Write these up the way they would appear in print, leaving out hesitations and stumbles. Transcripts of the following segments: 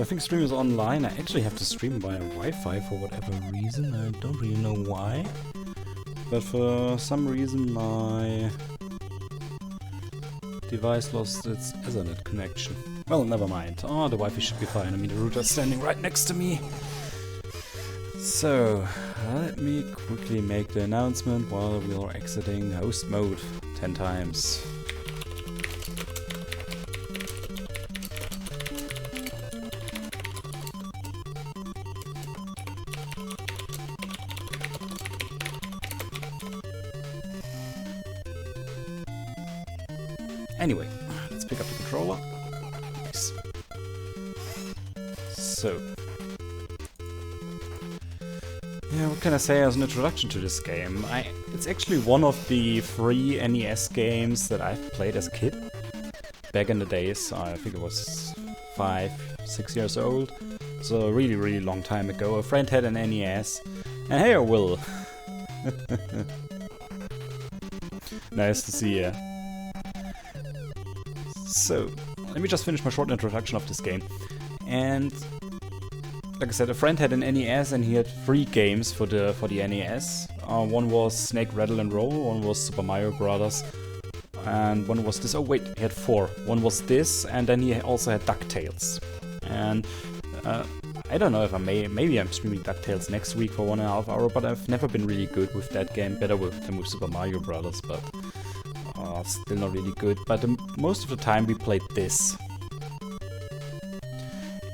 think stream is online. I actually have to stream via Wi-Fi for whatever reason. I don't really know why. But for some reason my device lost its Ethernet connection. Well, never mind. Oh, the Wi-Fi should be fine. I mean, the router is standing right next to me. So, let me quickly make the announcement while we are exiting host mode 10 times. Anyway, let's pick up the controller. Nice. So, yeah, what can I say as an introduction to this game? It's actually one of the free NES games that I've played as a kid. Back in the days, I think it was 5, 6 years old. So a really, really long time ago. A friend had an NES. And hey, Will! Nice to see ya. So, let me just finish my short introduction of this game. And like I said, a friend had an NES and he had 3 games for the NES. One was Snake, Rattle and Roll, one was Super Mario Brothers, and one was this. Oh wait, he had 4. One was this, and then he also had DuckTales. And I don't know if maybe I'm streaming DuckTales next week for 1.5 hours, but I've never been really good with that game. Better than with Super Mario Brothers, but still not really good. But most of the time we played this.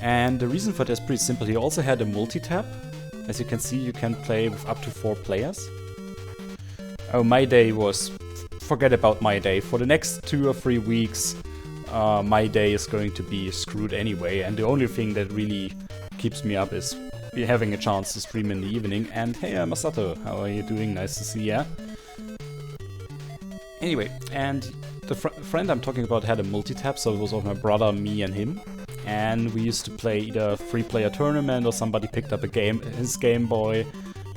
And the reason for this is pretty simple. He also had a multi-tap. As you can see, you can play with up to 4 players. Oh, my day was... Forget about my day. For the next 2 or 3 weeks, my day is going to be screwed anyway. And the only thing that really keeps me up is having a chance to stream in the evening. And hey, Masato, how are you doing? Nice to see ya. Anyway, and the friend I'm talking about had a multi-tap, so it was my brother, me, and him. And we used to play either a 3-player tournament or somebody picked up his Game Boy.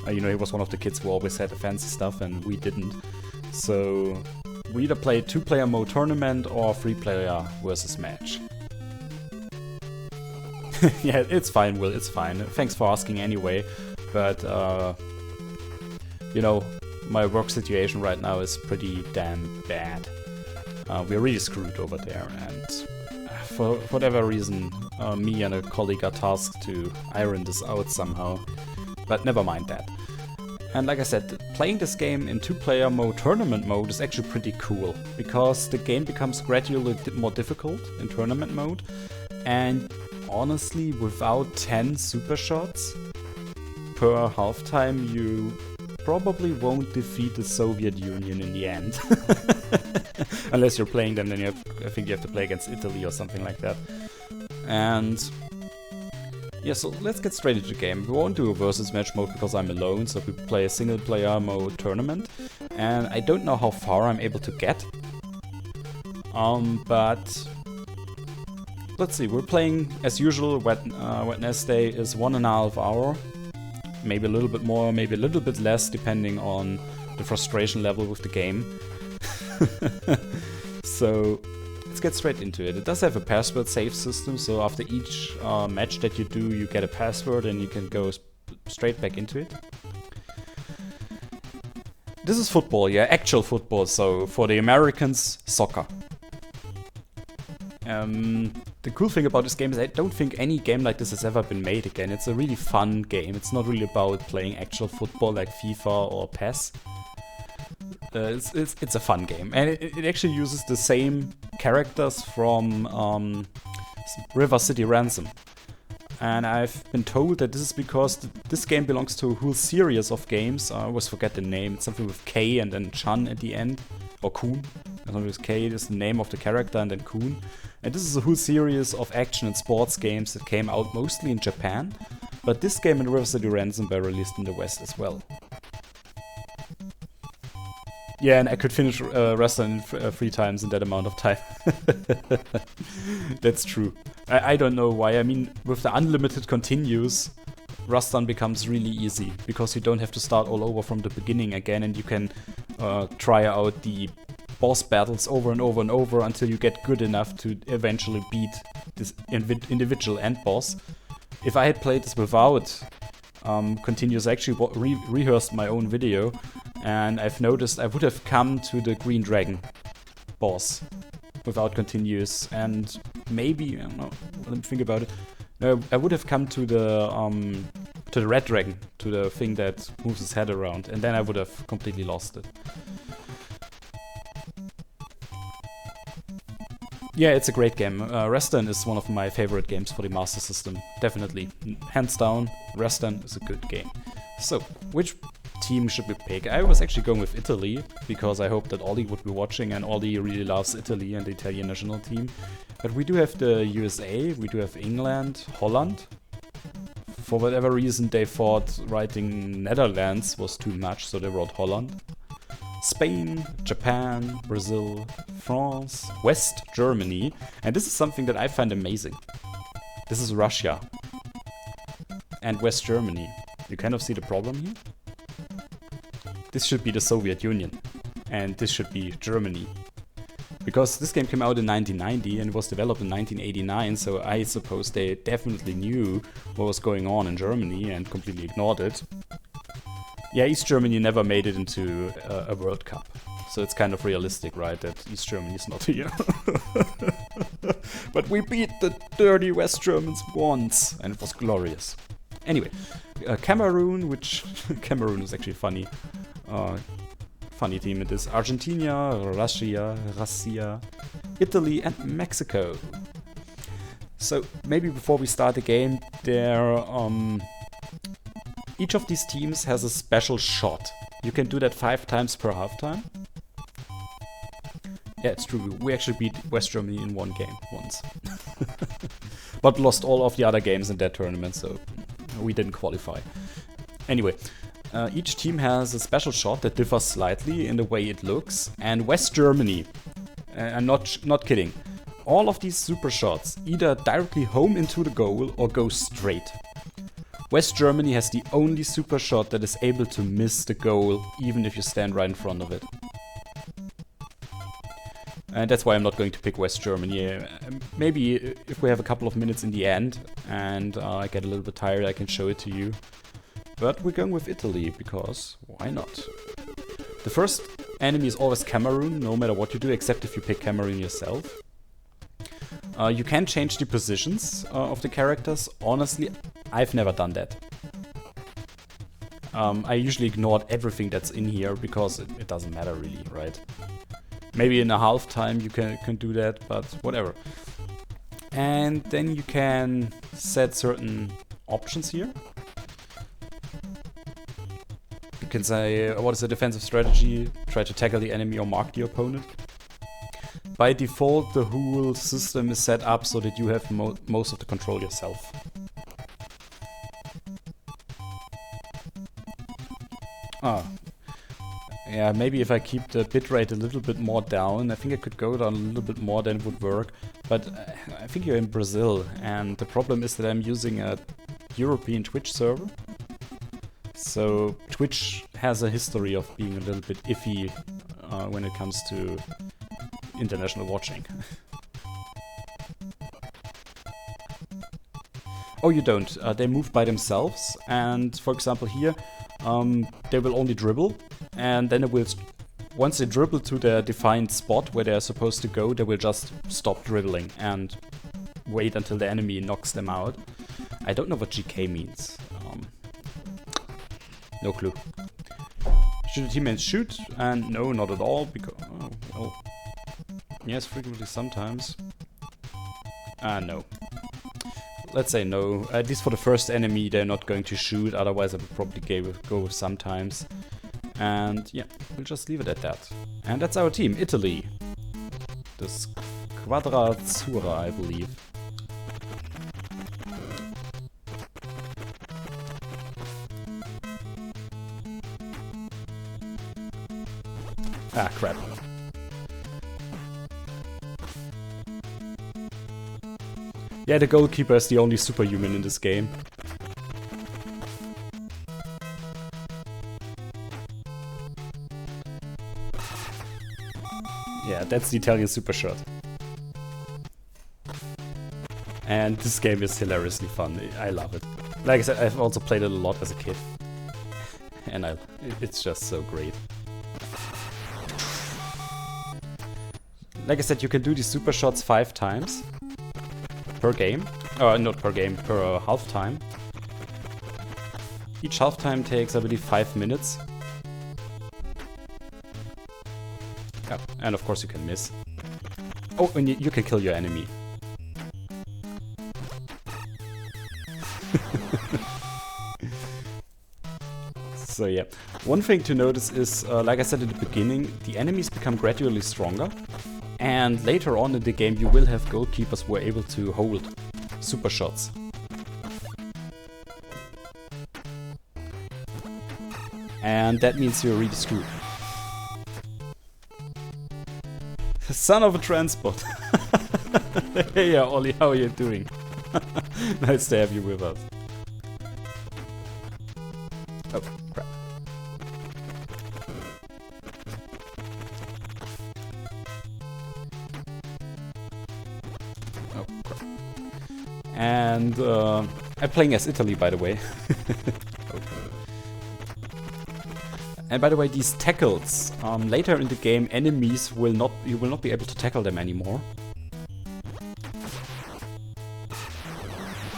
You know, he was one of the kids who always had the fancy stuff and we didn't. So we either played 2-player mode tournament or 3-player versus match. Yeah, it's fine, Will, it's fine. Thanks for asking anyway. But, you know, my work situation right now is pretty damn bad. We're really screwed over there, and for whatever reason, me and a colleague are tasked to iron this out somehow, but never mind that. And like I said, playing this game in 2-player mode, tournament mode, is actually pretty cool, because the game becomes gradually more difficult in tournament mode, and honestly, without 10 super shots per halftime, you probably won't defeat the Soviet Union in the end. Unless you're playing them, then I think you have to play against Italy or something like that. And yeah, so let's get straight into the game. We won't do a versus match mode because I'm alone, so we play a single player mode tournament. And I don't know how far I'm able to get. But let's see, we're playing as usual. Wednesday is 1.5 hours. Maybe a little bit more, maybe a little bit less, depending on the frustration level with the game. So let's get straight into it. It does have a password save system, so after each match that you do, you get a password and you can go straight back into it. This is football, yeah, actual football, so for the Americans, soccer. The cool thing about this game is I don't think any game like this has ever been made again. It's a really fun game. It's not really about playing actual football like FIFA or PES. It's a fun game, and it actually uses the same characters from River City Ransom. And I've been told that this is because this game belongs to a whole series of games. I always forget the name. It's something with K and then Chan at the end, or Kun. Something with K is the name of the character and then Kun. And this is a whole series of action and sports games that came out mostly in Japan, but this game and River City Ransom were released in the West as well. Yeah, and I could finish Rustan 3 times in that amount of time. That's true. I don't know why. I mean, with the unlimited continues, Rustan becomes really easy, because you don't have to start all over from the beginning again, and you can try out the boss battles over and over and over until you get good enough to eventually beat this individual end boss. If I had played this without continuous, I actually rehearsed my own video, and I've noticed I would have come to the green dragon boss without continuous, and maybe, I don't know, let me think about it. No, I would have come to the red dragon, to the thing that moves his head around, and then I would have completely lost it. Yeah, it's a great game. Reston is one of my favorite games for the Master System. Definitely. Hands down, Reston is a good game. So, which team should we pick? I was actually going with Italy, because I hope that Ollie would be watching, and Ollie really loves Italy and the Italian national team. But we do have the USA, we do have England, Holland. For whatever reason, they thought writing Netherlands was too much, so they wrote Holland. Spain, Japan, Brazil, France, West Germany, and this is something that I find amazing. This is Russia and West Germany. You kind of see the problem here? This should be the Soviet Union, and this should be Germany. Because this game came out in 1990 and was developed in 1989, so I suppose they definitely knew what was going on in Germany and completely ignored it. Yeah, East Germany never made it into a World Cup. So it's kind of realistic, right, that East Germany is not here. But we beat the dirty West Germans once, and it was glorious. Anyway, Cameroon, which Cameroon is actually funny. Funny team it is. Argentina, Russia, Italy, and Mexico. So maybe before we start the game, each of these teams has a special shot. You can do that 5 times per halftime. Yeah, it's true. We actually beat West Germany in one game once. But lost all of the other games in that tournament, so we didn't qualify. Anyway, each team has a special shot that differs slightly in the way it looks. And West Germany, I'm not kidding, all of these super shots either directly home into the goal or go straight. West Germany has the only super shot that is able to miss the goal, even if you stand right in front of it. And that's why I'm not going to pick West Germany. Maybe if we have a couple of minutes in the end and I get a little bit tired, I can show it to you. But we're going with Italy, because why not? The first enemy is always Cameroon, no matter what you do, except if you pick Cameroon yourself. You can change the positions of the characters. Honestly, I've never done that. I usually ignored everything that's in here because it doesn't matter really, right? Maybe in a halftime you can do that, but whatever. And then you can set certain options here. You can say, what is the defensive strategy? Try to tackle the enemy or mark the opponent. By default, the whole system is set up so that you have most of the control yourself. Yeah, maybe if I keep the bitrate a little bit more down, I think I could go down a little bit more, then it would work. But I think you're in Brazil, and the problem is that I'm using a European Twitch server. So Twitch has a history of being a little bit iffy when it comes to international watching. Oh, you don't. They move by themselves, and for example here, they will only dribble, and then it will, once they dribble to the defined spot where they're supposed to go, they will just stop dribbling and wait until the enemy knocks them out. I don't know what GK means. No clue. Should the teammates shoot? And no, not at all, because... Oh, well... Yes, frequently sometimes. No. Let's say no. At least for the first enemy, they're not going to shoot, otherwise I would probably go with sometimes. And yeah, we'll just leave it at that. And that's our team, Italy. The Squadra Azzurra, I believe. Ah, crap. Yeah, the goalkeeper is the only superhuman in this game. that's the Italian super shot. And this game is hilariously fun. I love it. Like I said, I've also played it a lot as a kid. And it's just so great. Like I said, you can do these super shots 5 times per game. Not per game, per half time. Each half time takes, I believe, 5 minutes. Oh, and of course you can miss. Oh, and you can kill your enemy. So yeah, one thing to notice is, like I said at the beginning, the enemies become gradually stronger. And later on in the game you will have goalkeepers who are able to hold super shots. And that means you're really screwed. Son of a transport! Hey Ollie, how are you doing? Nice to have you with us. Oh, crap. Oh, crap. And I'm playing as Italy, by the way. And by the way, these tackles, later in the game, enemies you will not be able to tackle them anymore.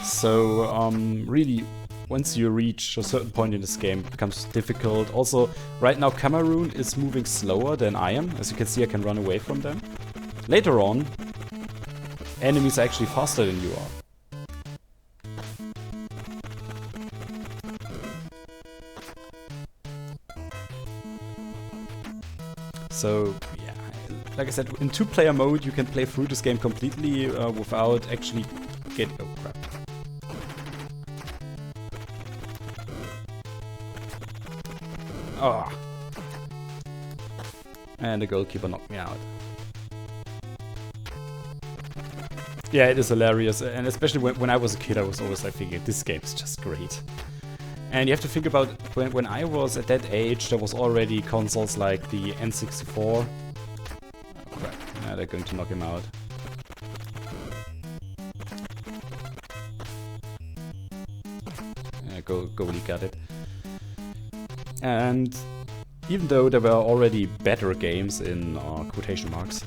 So, really, once you reach a certain point in this game, it becomes difficult. Also, right now Cameroon is moving slower than I am. As you can see, I can run away from them. Later on, enemies are actually faster than you are. So, yeah, like I said, in 2-player mode you can play through this game completely without actually getting... Oh, crap. Ah. And the goalkeeper knocked me out. Yeah, it is hilarious, and especially when I was a kid I was always like thinking, this game is just great. And you have to think about, when I was at that age, there was already consoles like the N64. Oh crap, now they're going to knock him out. Goalie got it. And even though there were already better games in quotation marks,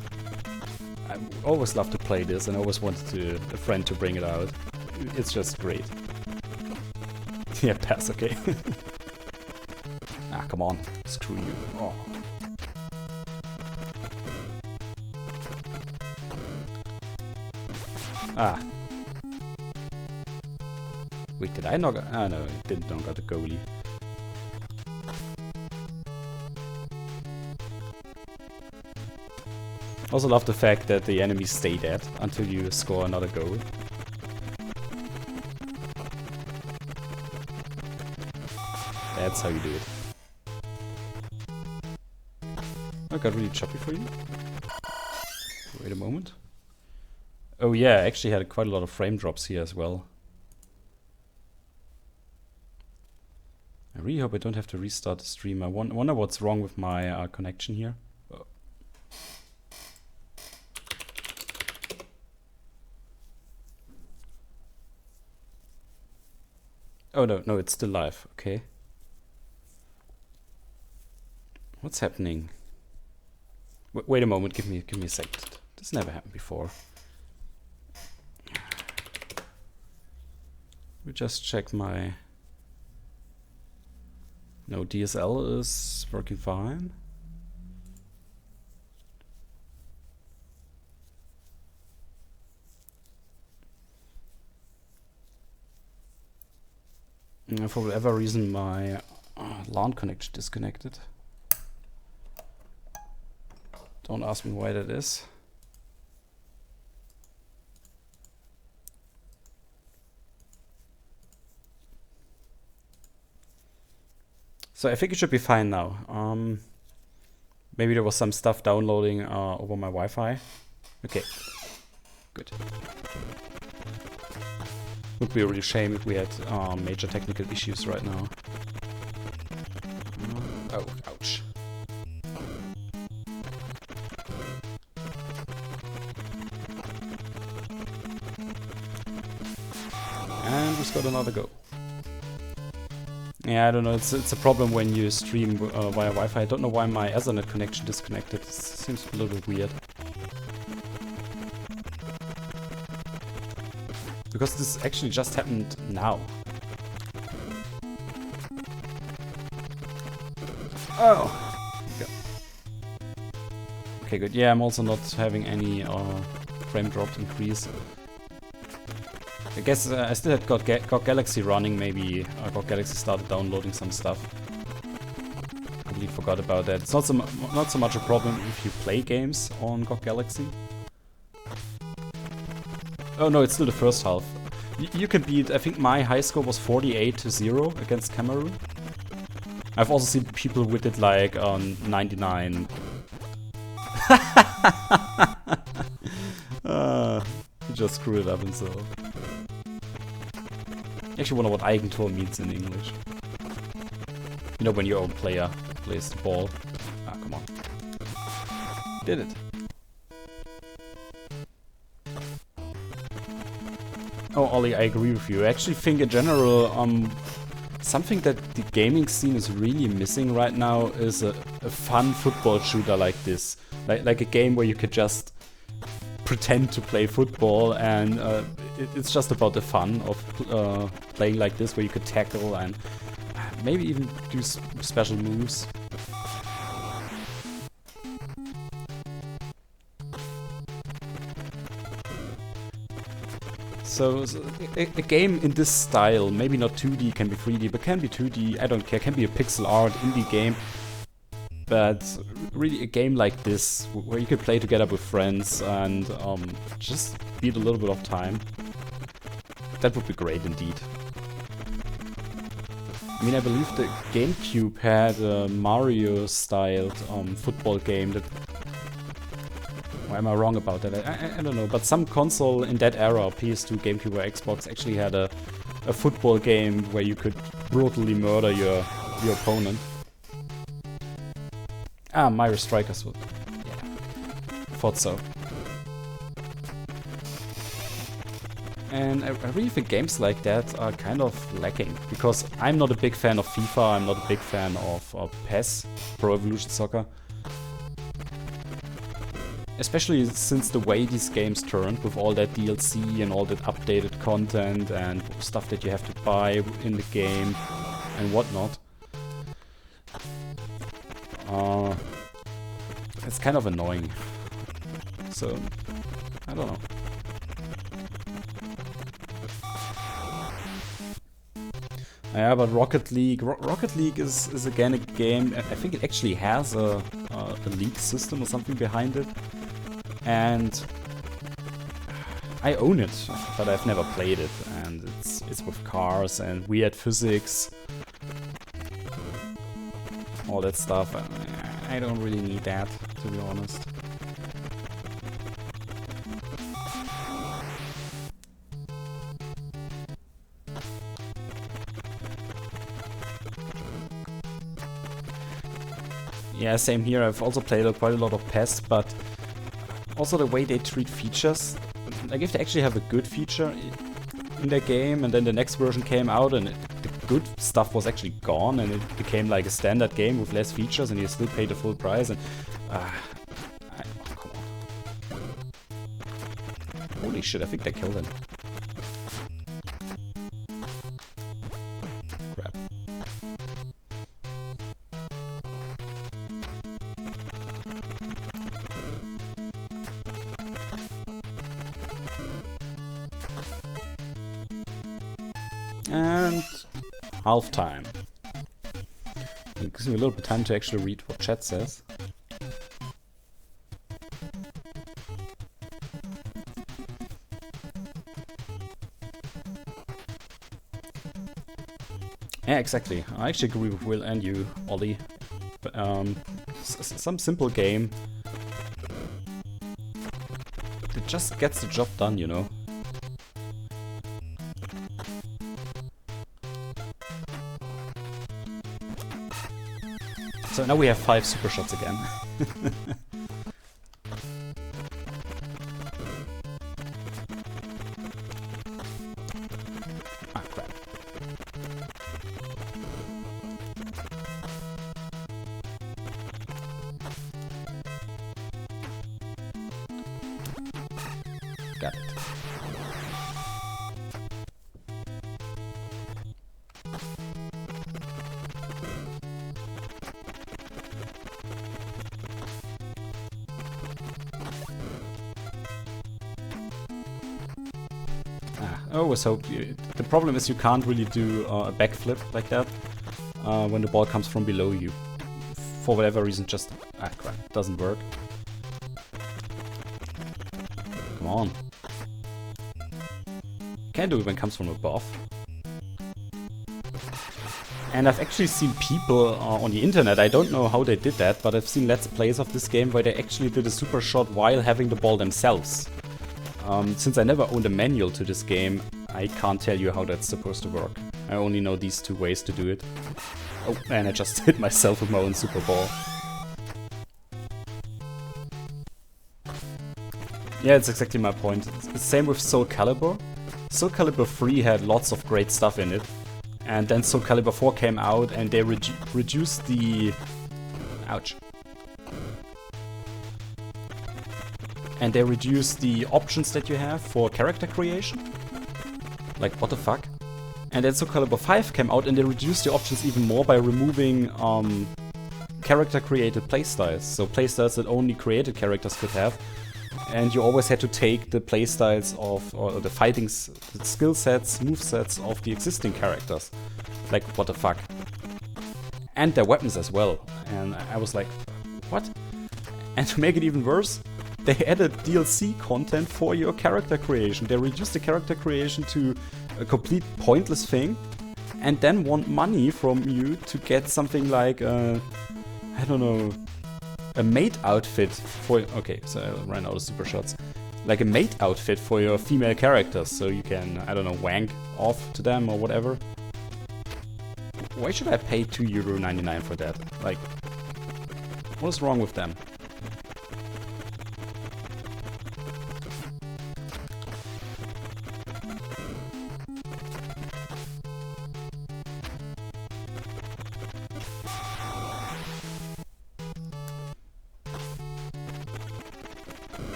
I always loved to play this and I always wanted a friend to bring it out. It's just great. Yeah, pass, okay. Ah, come on. Screw you. Oh. Ah. Wait, did I knock out? Ah, no, it didn't knock out the goalie. Also love the fact that the enemies stay dead until you score another goal. That's how you do it. I got really choppy for you. Wait a moment. Oh yeah, I actually had quite a lot of frame drops here as well. I really hope I don't have to restart the stream. I wonder what's wrong with my connection here. Oh no, it's still live. Okay. What's happening? Wait a moment, give me a second. This never happened before. We just check my... No, DSL is working fine. For whatever reason my LAN connection disconnected. Don't ask me why that is. So I think it should be fine now. Maybe there was some stuff downloading over my Wi-Fi. Okay, good. Would be a real shame if we had major technical issues right now. Oh, ouch. it another go. Yeah, I don't know, it's a problem when you stream via Wi-Fi. I don't know why my Ethernet connection disconnected. It seems a little bit weird. Because this actually just happened now. Oh! Okay, good. Yeah, I'm also not having any frame drop increase. I guess I still had GOG Galaxy running. Maybe GOG Galaxy started downloading some stuff. Completely forgot about that. It's not so much a problem if you play games on GOG Galaxy. Oh no, it's still the first half. You can beat. I think my high score was 48-0 against Cameroon. I've also seen people with it like 99. He just screwed it up himself. I actually wonder what Eigentor means in English. You know, when your own player plays the ball. Ah, come on. Did it. Oh, Ollie, I agree with you. I actually think in general, something that the gaming scene is really missing right now is a fun football shooter like this. Like a game where you could just pretend to play football, and it's just about the fun of playing like this, where you could tackle and maybe even do special moves. So a game in this style, maybe not 2D, can be 3D, but can be 2D, I don't care, can be a pixel art indie game. But really a game like this, where you can play together with friends and just beat a little bit of time, that would be great indeed. I mean, I believe the GameCube had a Mario-styled football game that... Or am I wrong about that? I don't know, but some console in that era, PS2, GameCube or Xbox, actually had a football game where you could brutally murder your opponent. Ah, Mario Strikers would. Yeah. Thought so. And I really think games like that are kind of lacking, because I'm not a big fan of FIFA, I'm not a big fan of PES, Pro Evolution Soccer. Especially since the way these games turned, with all that DLC and all that updated content and stuff that you have to buy in the game and whatnot. It's kind of annoying. So, I don't know. Yeah, but Rocket League is again a game. I think it actually has a league system or something behind it, and I own it, but I've never played it. And it's with cars and weird physics, all that stuff. I don't really need that, to be honest. Yeah, same here. I've also played quite a lot of PES, but also the way they treat features. Like, if they actually have a good feature in their game, and then the next version came out and the good stuff was actually gone, and it became like a standard game with less features, and you still pay the full price, and oh, come on. Holy shit, I think they killed him. Crap. And halftime. It gives me a little bit of time to actually read what chat says. Yeah, exactly. I actually agree with Will and you, Ollie. But, some simple game that just gets the job done, you know. So now we have 5 super shots again. Ah, crap. Got it. Oh, so the problem is you can't really do a backflip like that when the ball comes from below you. For whatever reason, just crap, doesn't work. Come on. Can't do it when it comes from above. And I've actually seen people on the internet, I don't know how they did that, but I've seen let's plays of this game where they actually did a super shot while having the ball themselves. Since I never owned a manual to this game, I can't tell you how that's supposed to work. I only know these two ways to do it. Oh, and I just hit myself with my own super ball. Yeah, it's exactly my point. It's the same with Soul Calibur. Soul Calibur 3 had lots of great stuff in it. And then Soul Calibur 4 came out and they reduced the... Ouch. And they reduced the options that you have for character creation. Like, what the fuck? And then Soul Calibur 5 came out and they reduced the options even more by removing character-created playstyles. So playstyles that only created characters could have. And you always had to take the playstyles of, or the fighting skill sets, movesets of the existing characters. Like, what the fuck? And their weapons as well. And I was like, what? And to make it even worse, they added DLC content for your character creation. They reduced the character creation to a complete pointless thing, and then want money from you to get something like, I don't know, a maid outfit for... Okay, so I ran out of super shots. Like a maid outfit for your female characters, so you can, I don't know, wank off to them or whatever. Why should I pay €2.99 for that? Like, what is wrong with them?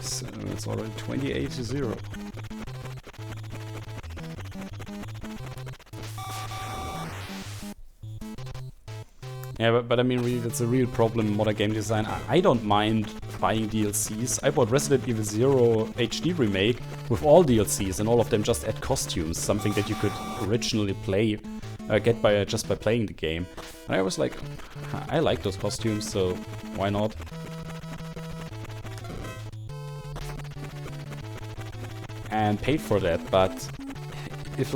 So it's already 28-0. Yeah, but I mean, really, that's a real problem in modern game design. I don't mind buying DLCs. I bought Resident Evil 0 HD Remake with all DLCs, and all of them just add costumes, something that you could originally get just by playing the game. And I was like, I like those costumes, so why not? And paid for that, but if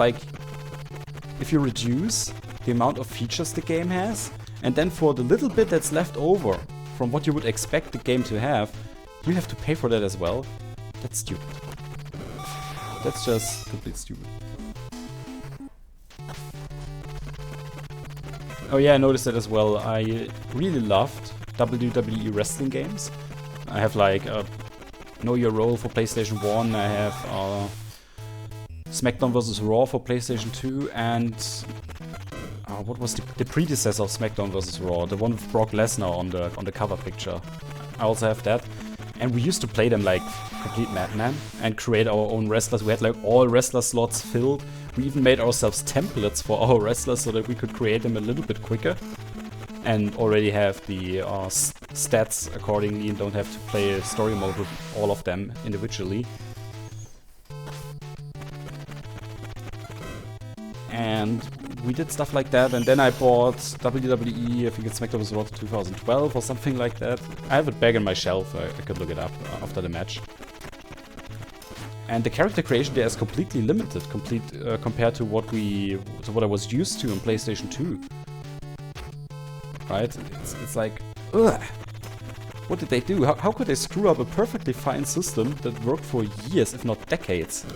you reduce the amount of features the game has, and then for the little bit that's left over from what you would expect the game to have, you have to pay for that as well, that's stupid. That's just complete stupid. Oh yeah, I noticed that as well. I really loved WWE wrestling games. I have like Know Your Role for PlayStation 1, I have SmackDown vs. Raw for PlayStation 2, and what was the predecessor of SmackDown vs. Raw? The one with Brock Lesnar on the cover picture. I also have that. And we used to play them like complete madman and create our own wrestlers. We had like all wrestler slots filled. We even made ourselves templates for our wrestlers so that we could create them a little bit quicker. And already have the stats accordingly and don't have to play a story mode with all of them individually. And we did stuff like that, and then I bought WWE, I think it's SmackDown vs. Raw 2012 or something like that. I have it back on my shelf, I could look it up after the match. And the character creation there is completely limited, compared to what I was used to on PlayStation 2. Right? It's like, ugh. What did they do? How could they screw up a perfectly fine system that worked for years, if not decades?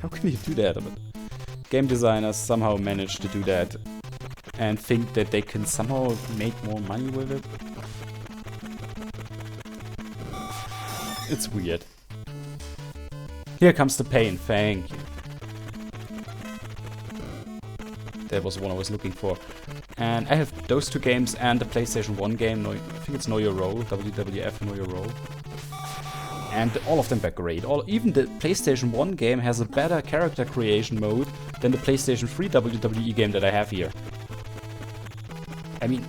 How can you do that? But game designers somehow manage to do that and think that they can somehow make more money with it. It's weird. Here comes the pain, thank you. That was one I was looking for. And I have those 2 games and the PlayStation 1 game, I think it's Know Your Role, WWF Know Your Role. And all of them are great. Even the PlayStation 1 game has a better character creation mode than the PlayStation 3 WWE game that I have here. I mean,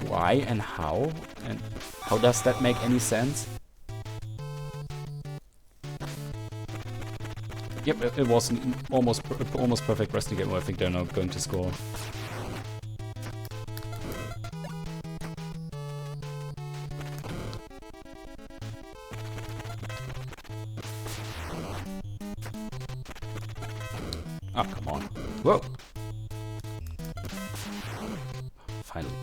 why and how? And how does that make any sense? Yep, it was an almost perfect wrestling game. I think they're not going to score. Oh, come on. Whoa! Finally.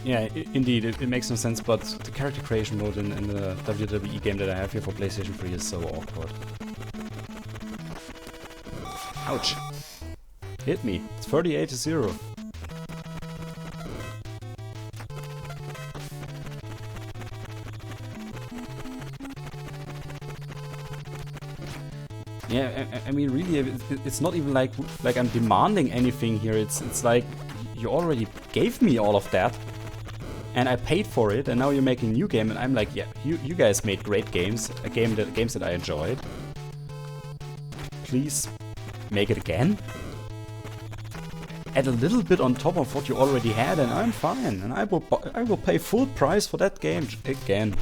Yeah, indeed, it makes no sense, but the character creation mode in the WWE game that I have here for PlayStation 3 is so awkward. Ouch! Hit me. It's 38-0. Yeah, I mean, really, it's not even like I'm demanding anything here. It's like you already gave me all of that, and I paid for it, and now you're making a new game, and I'm like, yeah, you guys made great games, games that I enjoyed. Please make it again. Add a little bit on top of what you already had, and I'm fine, and I will pay full price for that game again.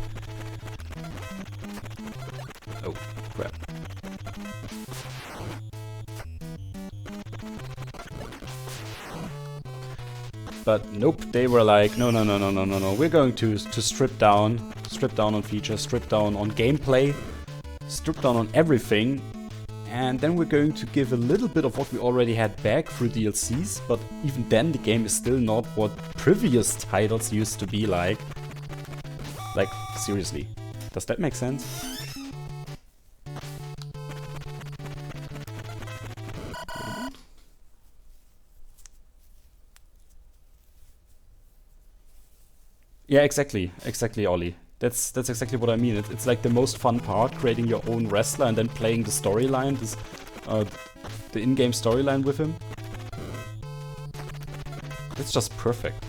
Oh crap. But nope, they were like, no, we're going to strip down on features, strip down on gameplay, strip down on everything, and then we're going to give a little bit of what we already had back through DLCs, but even then the game is still not what previous titles used to be like. Like, seriously, does that make sense? Yeah, exactly, Ollie. That's exactly what I mean. It's like the most fun part, creating your own wrestler and then playing the storyline, the in-game storyline with him. It's just perfect.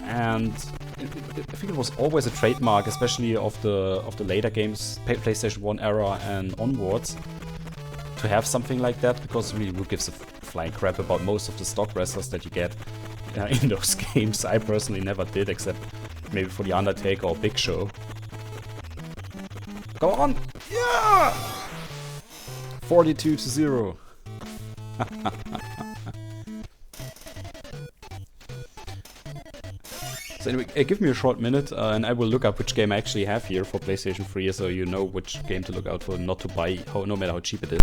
And I think it was always a trademark, especially of the later games, PlayStation 1 era and onwards, to have something like that, because really, who gives a flying crap about most of the stock wrestlers that you get in those games? I personally never did, except maybe for The Undertaker or Big Show. Go on! Yeah! 42-0. So anyway, give me a short minute and I will look up which game I actually have here for PlayStation 3, so you know which game to look out for, not to buy, no matter how cheap it is.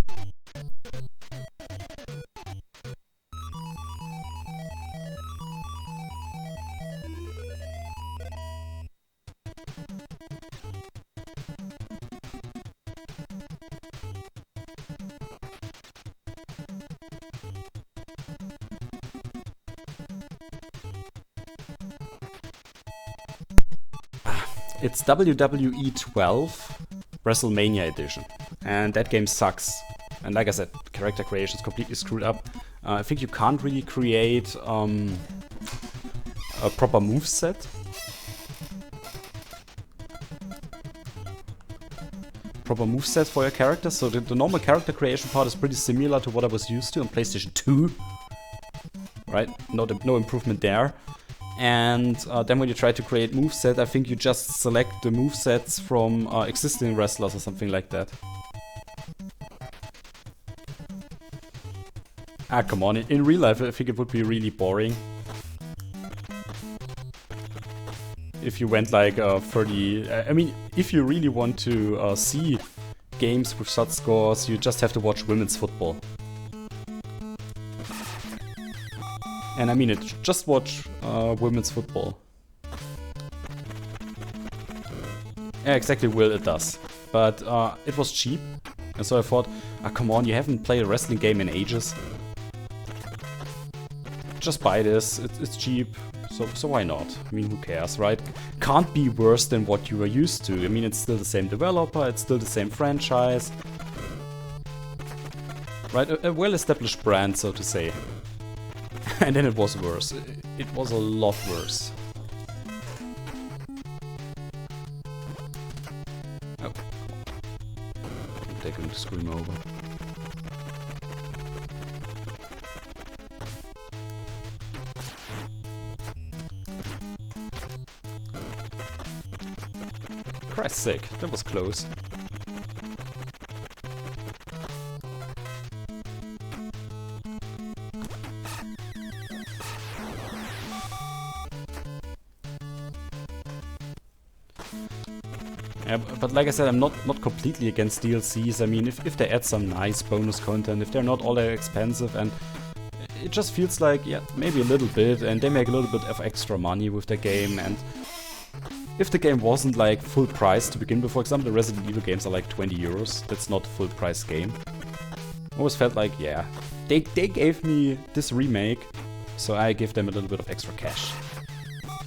It's WWE 12 WrestleMania Edition, and that game sucks. And like I said, character creation is completely screwed up. I think you can't really create a proper moveset. Proper moveset for your character, so the normal character creation part is pretty similar to what I was used to on PlayStation 2. Right? No improvement there. And then when you try to create moveset, I think you just select the movesets from existing wrestlers or something like that. Ah, come on. In real life, I think it would be really boring. If you went like 30... I mean, if you really want to see games with such scores, you just have to watch women's football. And I mean it, just watch women's football. Yeah, exactly, Will, it does. But it was cheap, and so I thought, ah, come on, you haven't played a wrestling game in ages. Just buy this, it's cheap, so why not? I mean, who cares, right? Can't be worse than what you are used to. I mean, it's still the same developer, it's still the same franchise. Right, a well-established brand, so to say. And then it was worse. It was a lot worse. Oh. They're going to screw him over. Christ's sake, that was close. Yeah, but like I said, I'm not completely against DLCs. I mean, if they add some nice bonus content, if they're not all that expensive, and it just feels like, yeah, maybe a little bit, and they make a little bit of extra money with the game, and if the game wasn't like full price to begin with, for example, the Resident Evil games are like 20 euros, that's not a full price game. I always felt like, yeah, they gave me this remake, so I give them a little bit of extra cash.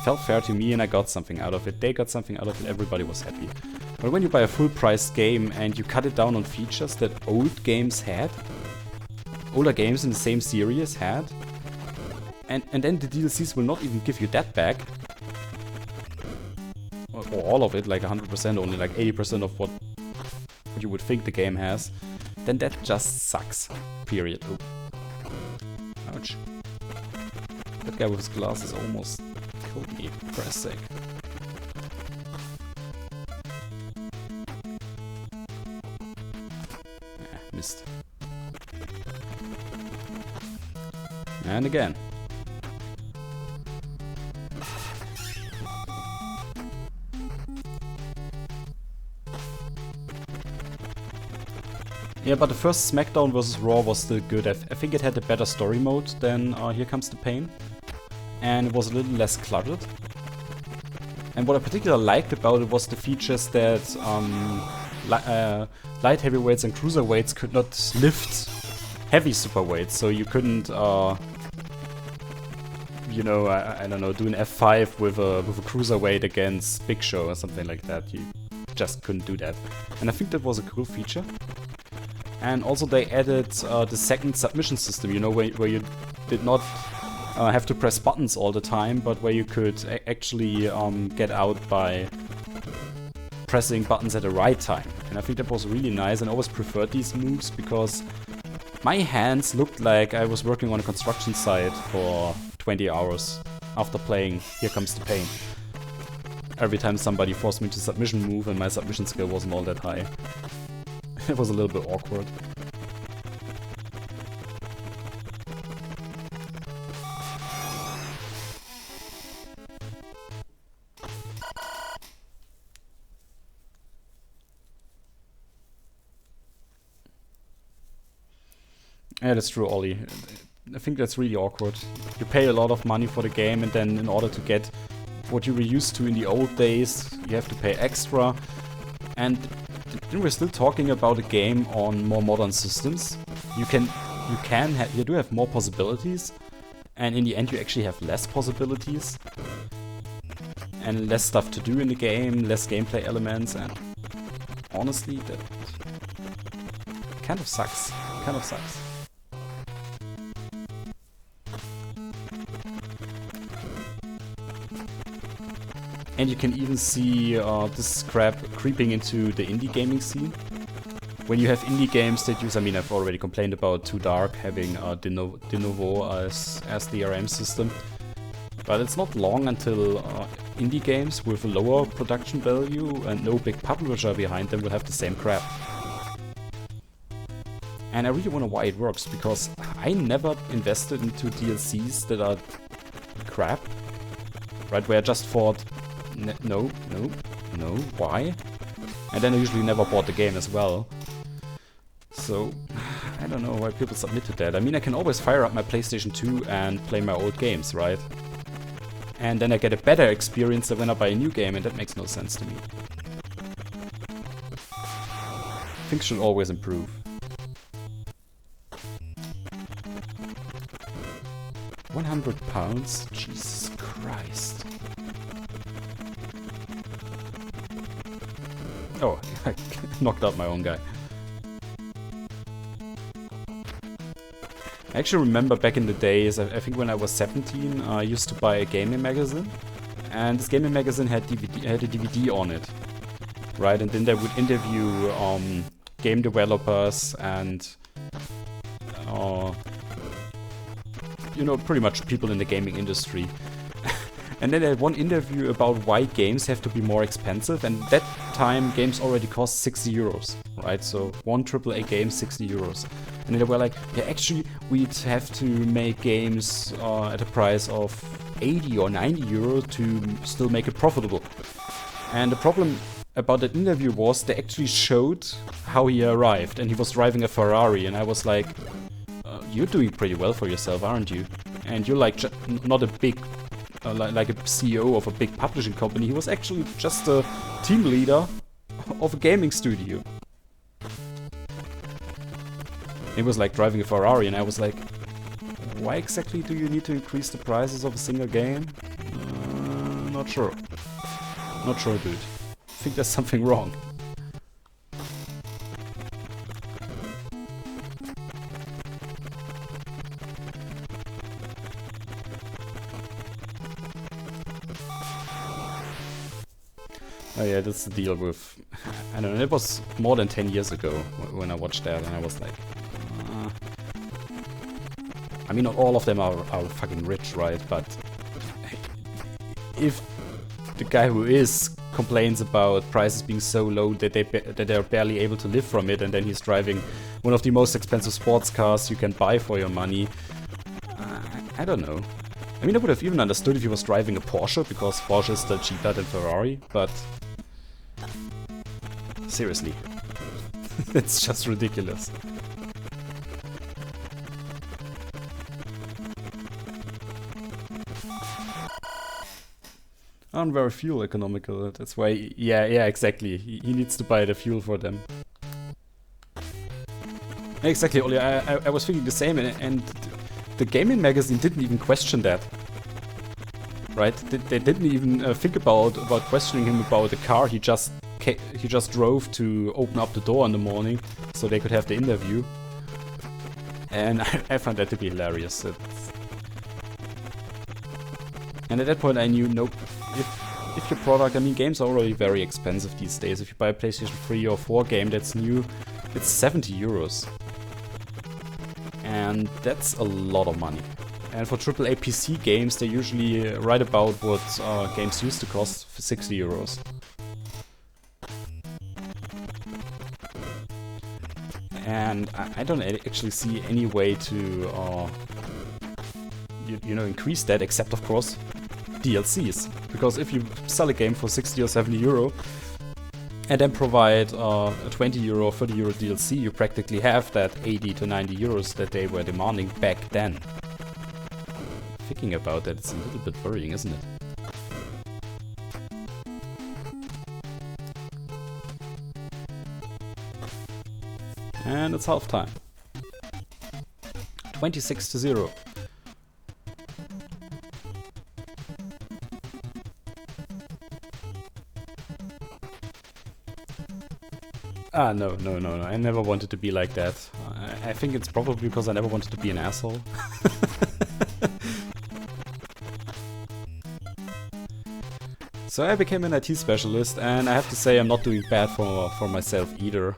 Felt fair to me and I got something out of it, they got something out of it, everybody was happy. But when you buy a full price game and you cut it down on features that old games had, older games in the same series had, and then the DLCs will not even give you that back, or all of it, like 100%, only like 80% of what you would think the game has, then that just sucks. Period. Oh. Ouch. That guy with his glasses almost killed me, for a sec. Missed. And again. Yeah, but the first SmackDown vs. Raw was still good. I think it had a better story mode than Here Comes the Pain. And it was a little less cluttered. And what I particularly liked about it was the features that light heavyweights and cruiserweights could not lift heavy superweights. So you couldn't, you know, I don't know, do an F5 with a cruiserweight against Big Show or something like that. You just couldn't do that. And I think that was a cool feature. And also they added the second submission system, you know, where you did not have to press buttons all the time, but where you could actually get out by pressing buttons at the right time. And I think that was really nice, and I always preferred these moves because my hands looked like I was working on a construction site for 20 hours after playing Here Comes the Pain. Every time somebody forced me to submission move and my submission skill wasn't all that high. It was a little bit awkward. Yeah, that's true, Ollie. I think that's really awkward. You pay a lot of money for the game, and then in order to get what you were used to in the old days, you have to pay extra. And then we're still talking about a game on more modern systems. You do have more possibilities, and in the end you actually have less possibilities and less stuff to do in the game, less gameplay elements, and honestly that kind of sucks. Kind of sucks. And you can even see this crap creeping into the indie gaming scene. When you have indie games that use, I mean, I've already complained about Too Dark having de novo as the DRM system. But it's not long until indie games with a lower production value and no big publisher behind them will have the same crap. And I really wonder why it works, because I never invested into DLCs that are crap. Right, where I just thought, no, why? And then I usually never bought the game as well. So, I don't know why people submit to that. I mean, I can always fire up my PlayStation 2 and play my old games, right? And then I get a better experience than when I buy a new game, and that makes no sense to me. Things should always improve. £100? Jesus Christ. Oh, I knocked out my own guy. I actually remember back in the days, I think when I was 17, I used to buy a gaming magazine. And this gaming magazine had a DVD on it. Right, and then they would interview game developers and you know, pretty much people in the gaming industry. And then they had one interview about why games have to be more expensive, and that time games already cost 60 euros, right? So one AAA game, 60 euros. And they were like, yeah, actually we'd have to make games at a price of 80 or 90 euros to still make it profitable. And the problem about that interview was they actually showed how he arrived, and he was driving a Ferrari, and I was like, you're doing pretty well for yourself, aren't you? And you're like not a big, like a CEO of a big publishing company. He was actually just a team leader of a gaming studio. He was like driving a Ferrari, and I was like, why exactly do you need to increase the prices of a single game? Not sure. Not sure, dude. I think there's something wrong. Oh yeah, that's the deal with... I don't know, it was more than 10 years ago when I watched that, and I was like... I mean, not all of them are fucking rich, right? But... if the guy who is complains about prices being so low that they're barely able to live from it, and then he's driving one of the most expensive sports cars you can buy for your money... I don't know. I mean, I would have even understood if he was driving a Porsche, because Porsche is still cheaper than Ferrari, but... seriously. It's just ridiculous. Aren't very fuel economical, that's why... Yeah, exactly. He needs to buy the fuel for them. Exactly, Oli, I was thinking the same, and the gaming magazine didn't even question that. Right? They didn't even think about questioning him about the car he just drove to open up the door in the morning so they could have the interview. And I found that to be hilarious. And at that point I knew, nope, if your product, I mean, games are already very expensive these days. If you buy a PlayStation 3 or 4 game that's new, it's 70 euros. And that's a lot of money. And for AAA PC games, they're usually right about what games used to cost, for 60 euros. And I don't actually see any way to, you know, increase that, except of course DLCs. Because if you sell a game for 60 or 70 euro and then provide a 20 euro or 30 euro DLC, you practically have that 80 to 90 euros that they were demanding back then. Thinking about that, it's a little bit worrying, isn't it? And it's half time. 26-0. No. I never wanted to be like that. I think it's probably because I never wanted to be an asshole. So I became an IT specialist, and I have to say I'm not doing bad for myself either.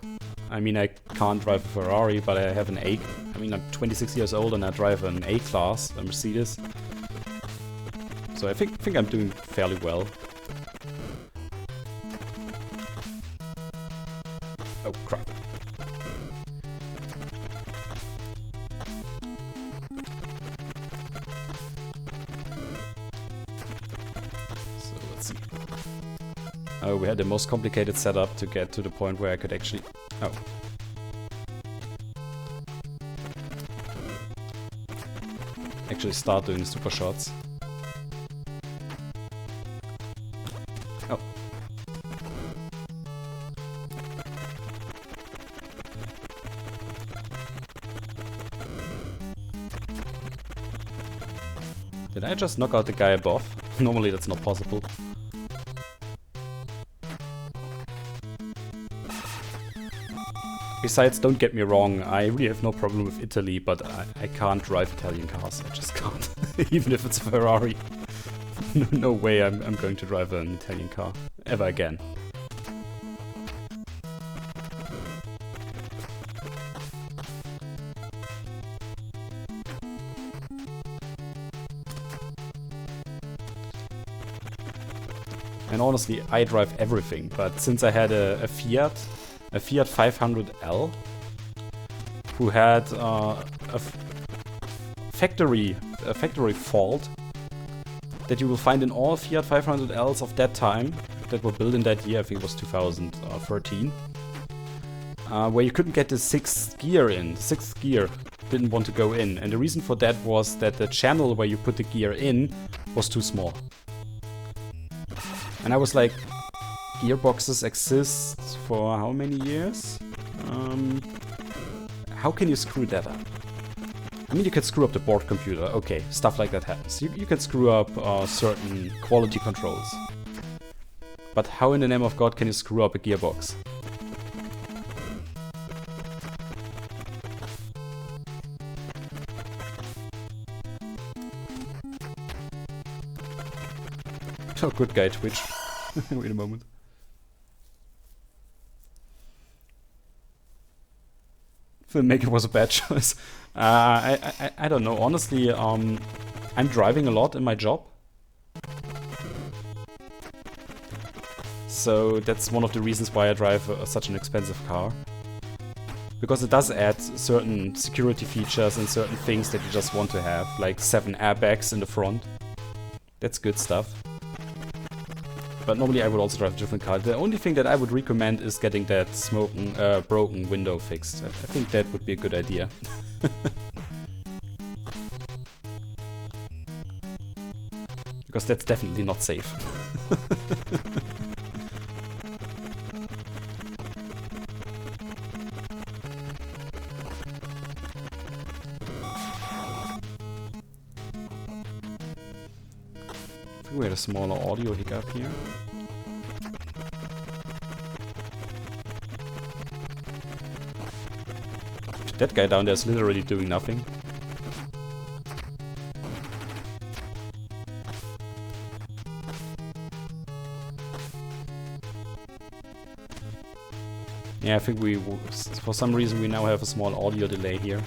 I mean, I can't drive a Ferrari, but I have an A. I mean, I'm 26 years old and I drive an A-class, a Mercedes. So I think I'm doing fairly well. Oh crap. So let's see. Oh, we had the most complicated setup to get to the point where I could actually... Oh. Actually start doing super shots. Oh. Did I just knock out the guy above? Normally that's not possible. Besides, don't get me wrong, I really have no problem with Italy, but I can't drive Italian cars. I just can't. Even if it's a Ferrari. No way I'm going to drive an Italian car. Ever again. And honestly, I drive everything, but since I had a Fiat 500L, who had a factory fault that you will find in all Fiat 500Ls of that time, that were built in that year, I think it was 2013, where you couldn't get the sixth gear in. The sixth gear didn't want to go in, and the reason for that was that the channel where you put the gear in was too small. And I was like, gearboxes exist for how many years? How can you screw that up? I mean, you can screw up the board computer, okay, stuff like that happens. You can screw up certain quality controls. But how in the name of God can you screw up a gearbox? Oh, good guy, Twitch. Wait a moment. Filmmaker was a bad choice. I don't know. Honestly, I'm driving a lot in my job. So that's one of the reasons why I drive such an expensive car. Because it does add certain security features and certain things that you just want to have. Like 7 airbags in the front. That's good stuff. But normally I would also drive a different car. The only thing that I would recommend is getting that broken window fixed. I think that would be a good idea. Because that's definitely not safe. We had a smaller audio hiccup here. That guy down there is literally doing nothing. Yeah, I think for some reason we now have a small audio delay here.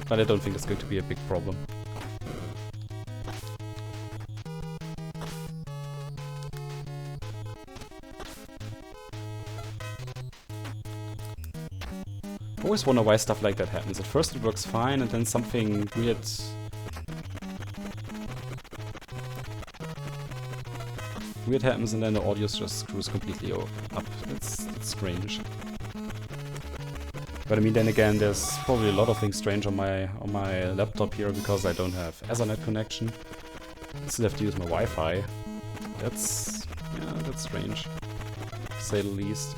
But I don't think it's going to be a big problem. I always wonder why stuff like that happens. At first it works fine, and then something weird happens, and then the audio just screws completely up. That's strange. But I mean, then again, there's probably a lot of things strange on my laptop here because I don't have Ethernet connection. I still have to use my Wi-Fi. That's strange, to say the least.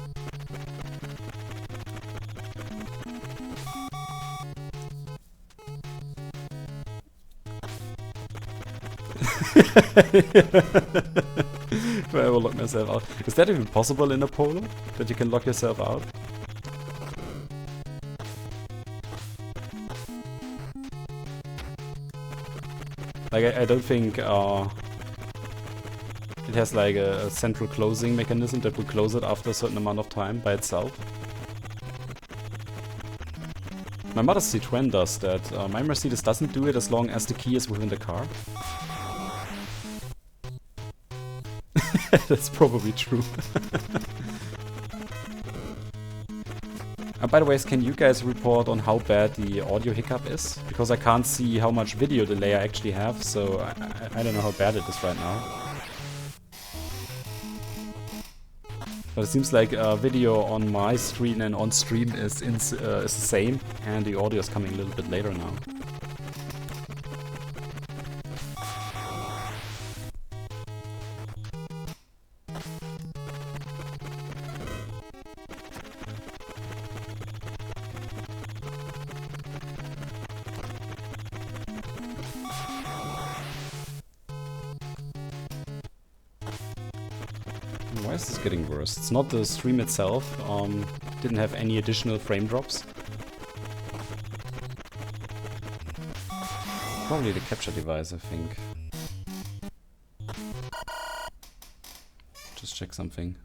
I will lock myself out. Is that even possible in a Polo? That you can lock yourself out? Like, I don't think it has like a central closing mechanism that will close it after a certain amount of time by itself. My mother's Citroën does that. My Mercedes doesn't do it as long as the key is within the car. That's probably true. By the way, can you guys report on how bad the audio hiccup is? Because I can't see how much video delay I actually have, so I don't know how bad it is right now. But it seems like video on my screen and on stream is the same, and the audio is coming a little bit later now. Why is this getting worse? It's not the stream itself. Didn't have any additional frame drops. Probably the capture device, I think. Just check something.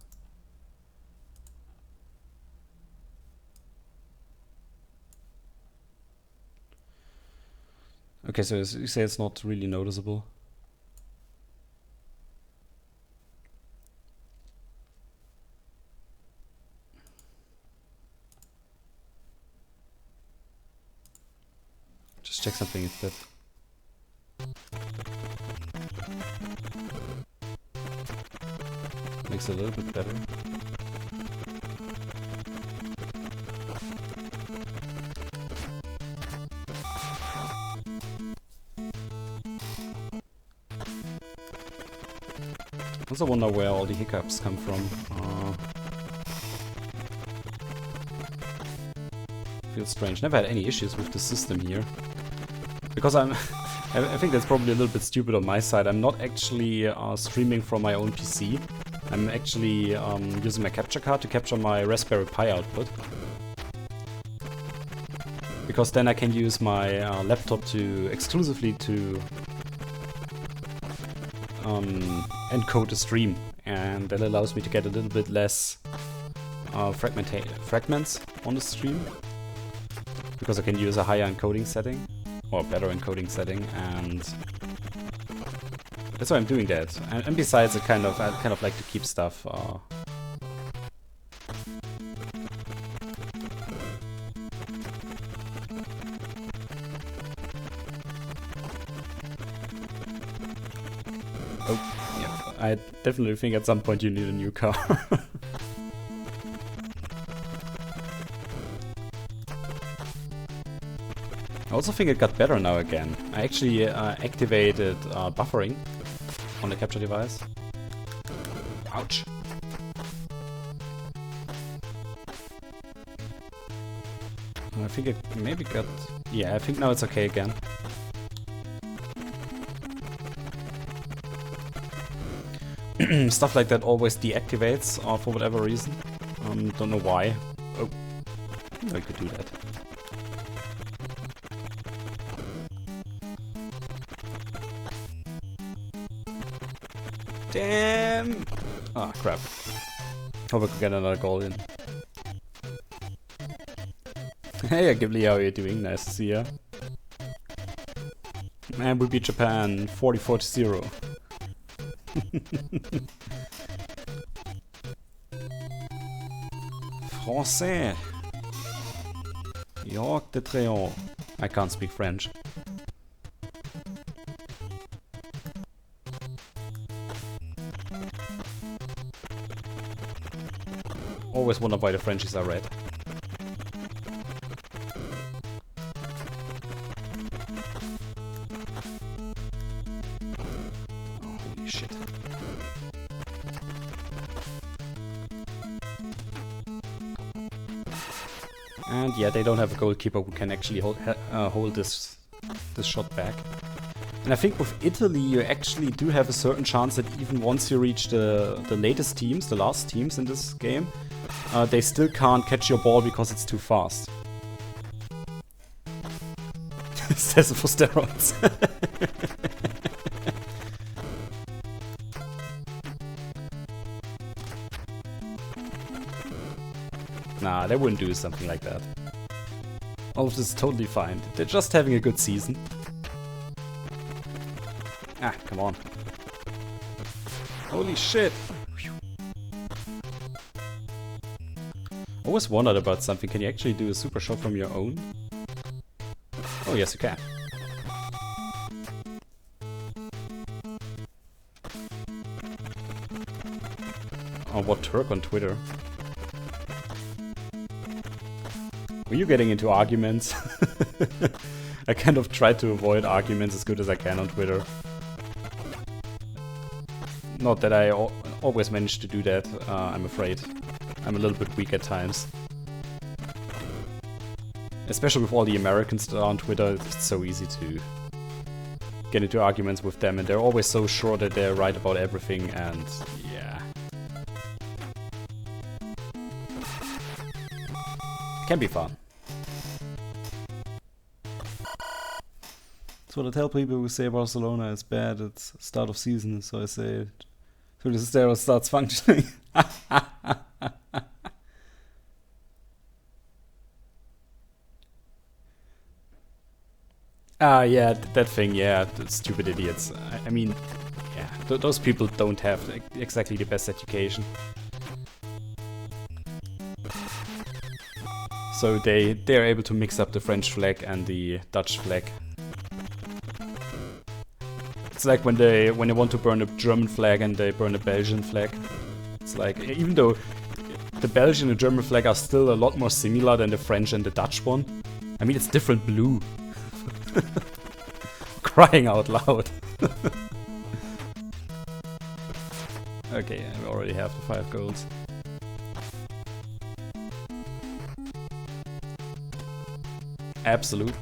Okay, so you say it's not really noticeable. Just check something instead. Makes it a little bit better. I also wonder where all the hiccups come from. Feels strange. Never had any issues with the system here. Because I think that's probably a little bit stupid on my side. I'm not actually streaming from my own PC. I'm actually using my capture card to capture my Raspberry Pi output. Because then I can use my laptop to exclusively to encode the stream, and that allows me to get a little bit less fragments on the stream, because I can use a higher encoding setting or better encoding setting, and that's why I'm doing that. And besides, I kind of like to keep stuff oh, yeah. I definitely think at some point you need a new car. I also think it got better now again. I actually activated buffering on the capture device. Ouch. I think it maybe got... Yeah, I think now it's okay again. Stuff like that always deactivates for whatever reason. Don't know why. Oh, I could do that. Damn! Ah, crap. Hope I could get another goal in. Hey, Ghibli, how are you doing? Nice to see ya. And we beat Japan 44-0. Français. York de Tréon. I can't speak French. Always wonder why the Frenchies are red. Oh, holy shit. And yeah, they don't have a goalkeeper who can actually hold this shot back. And I think with Italy you actually do have a certain chance that even once you reach the latest teams, the last teams in this game, they still can't catch your ball because it's too fast. Says it for steroids. Nah, they wouldn't do something like that. All of this is totally fine. They're just having a good season. Ah, come on. Holy shit! Always wondered about something. Can you actually do a super shot from your own? Oh, yes, you can. Oh, what Turk on Twitter? Were you getting into arguments? I kind of try to avoid arguments as good as I can on Twitter. Not that I always manage to do that, I'm afraid. I'm a little bit weak at times. Especially with all the Americans that are on Twitter, it's so easy to get into arguments with them, and they're always so sure that they're right about everything, and yeah. Can be fun. That's what I tell people who say Barcelona is bad at start of season, so I say so the stereo starts functioning. Yeah, that thing, yeah, the stupid idiots. I mean, yeah, those people don't have exactly the best education. So they're able to mix up the French flag and the Dutch flag. It's like when they want to burn a German flag and they burn a Belgian flag. It's like, even though the Belgian and German flag are still a lot more similar than the French and the Dutch one. I mean, it's different blue. Crying out loud. Okay, we already have the 5 goals. Absolutely.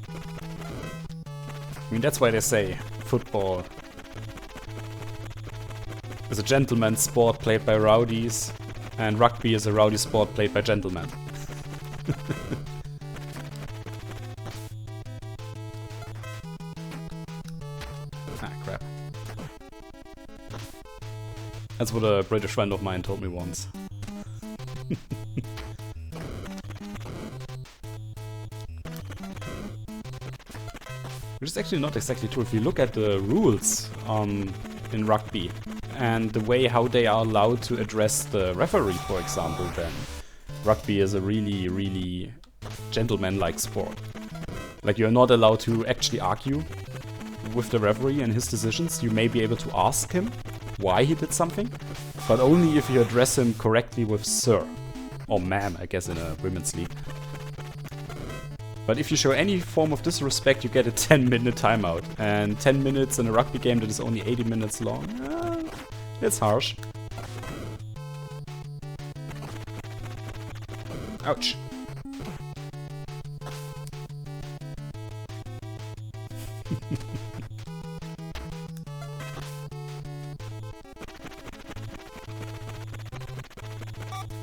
I mean, that's why they say football is a gentleman's sport played by rowdies, and rugby is a rowdy sport played by gentlemen. Ah, crap. That's what a British friend of mine told me once. Which is actually not exactly true. If you look at the rules in rugby and the way how they are allowed to address the referee, for example, then rugby is a really, really gentleman-like sport. Like, you're not allowed to actually argue with the referee and his decisions. You may be able to ask him why he did something, but only if you address him correctly with sir. Or ma'am, I guess, in a women's league. But if you show any form of disrespect, you get a 10-minute timeout. And 10 minutes in a rugby game that is only 80 minutes long, it's harsh. Ouch.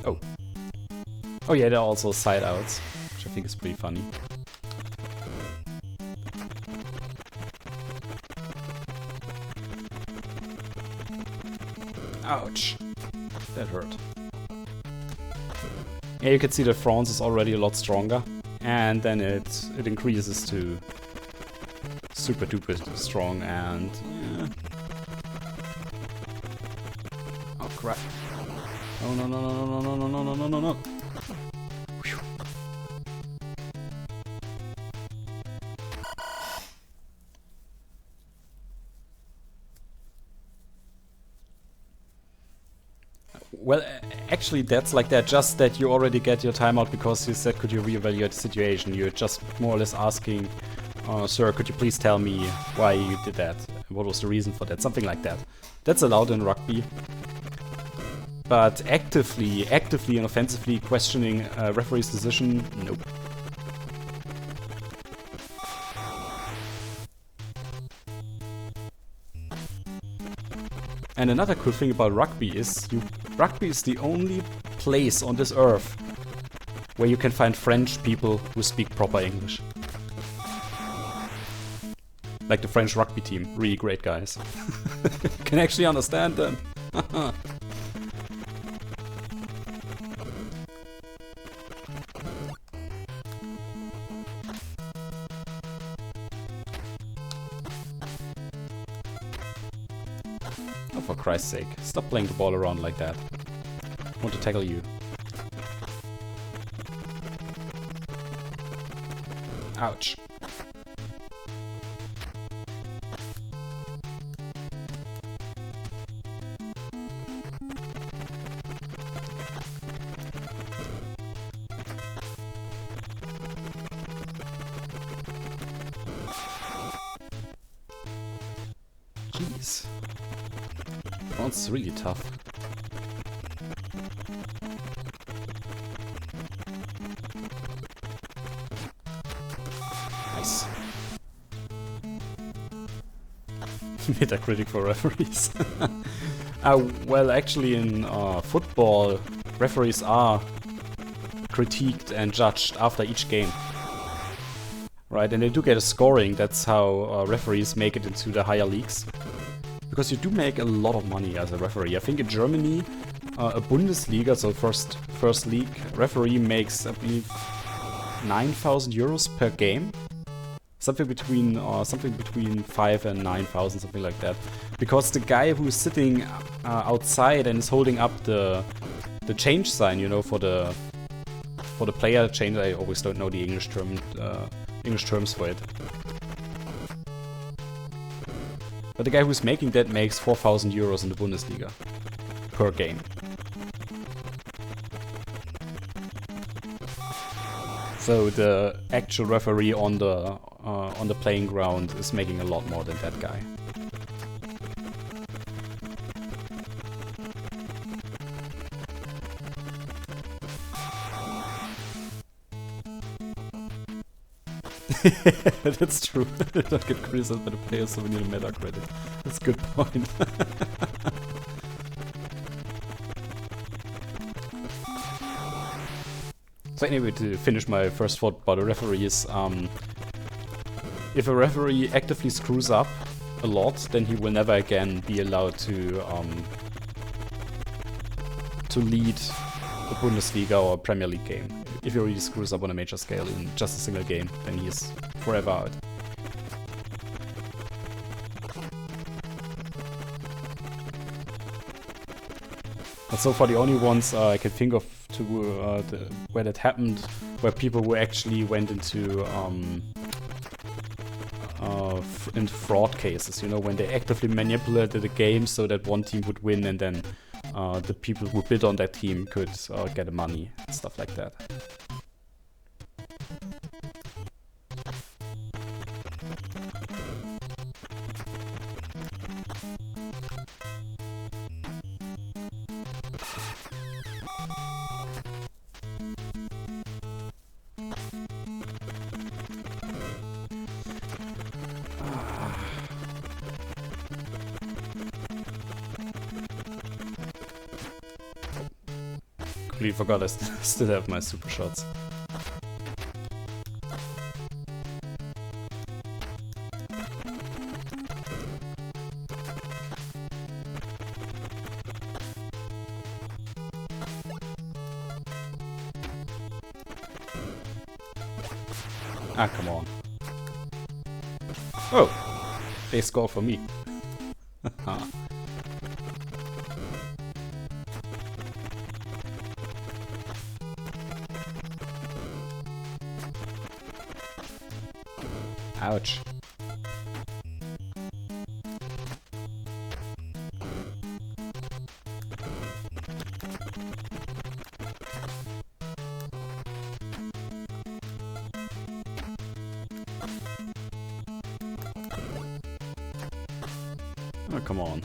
Oh. Oh yeah, there are also side outs, which I think is pretty funny. Ouch. That hurt. Yeah, you can see that France is already a lot stronger. And then it increases to super duper strong and... yeah. Oh crap. Oh no no no no no no no no no no no. Whew. Well, actually that's like that, just that you already get your timeout because you said could you reevaluate the situation. You're just more or less asking, sir, could you please tell me why you did that? What was the reason for that? Something like that. That's allowed in rugby. But actively and offensively questioning a referee's decision, nope. And another cool thing about rugby is rugby is the only place on this earth where you can find French people who speak proper English. Like the French rugby team, really great guys. Can actually understand them. Oh, for Christ's sake, stop playing the ball around like that. I want to tackle you. Ouch. Jeez. It's really tough. Nice. Metacritic for referees. Well, actually in football, referees are critiqued and judged after each game. Right, and they do get a scoring. That's how referees make it into the higher leagues. Because you do make a lot of money as a referee. I think in Germany, a Bundesliga, so first league, referee makes, I believe, 9,000 euros per game. Something between 5 and 9,000, something like that. Because the guy who's sitting outside and is holding up the change sign, you know, for the player change. I always don't know the English terms for it. But the guy who's making that makes 4,000 euros in the Bundesliga per game. So the actual referee on the playing ground is making a lot more than that guy. That's true. Don't get criticized by the players, so we need a meta credit. That's a good point. So anyway, to finish my first thought about the referees, if a referee actively screws up a lot, then he will never again be allowed to lead the Bundesliga or Premier League game. If he really screws up on a major scale in just a single game, then he is forever out. But so far the only ones I can think of where that happened were people who actually went into fraud cases, you know, when they actively manipulated the game so that one team would win and then the people who bid on that team could get the money and stuff like that. Completely forgot I still have my super shots. Ah, come on. Oh! They score for me. Ouch. Oh, come on.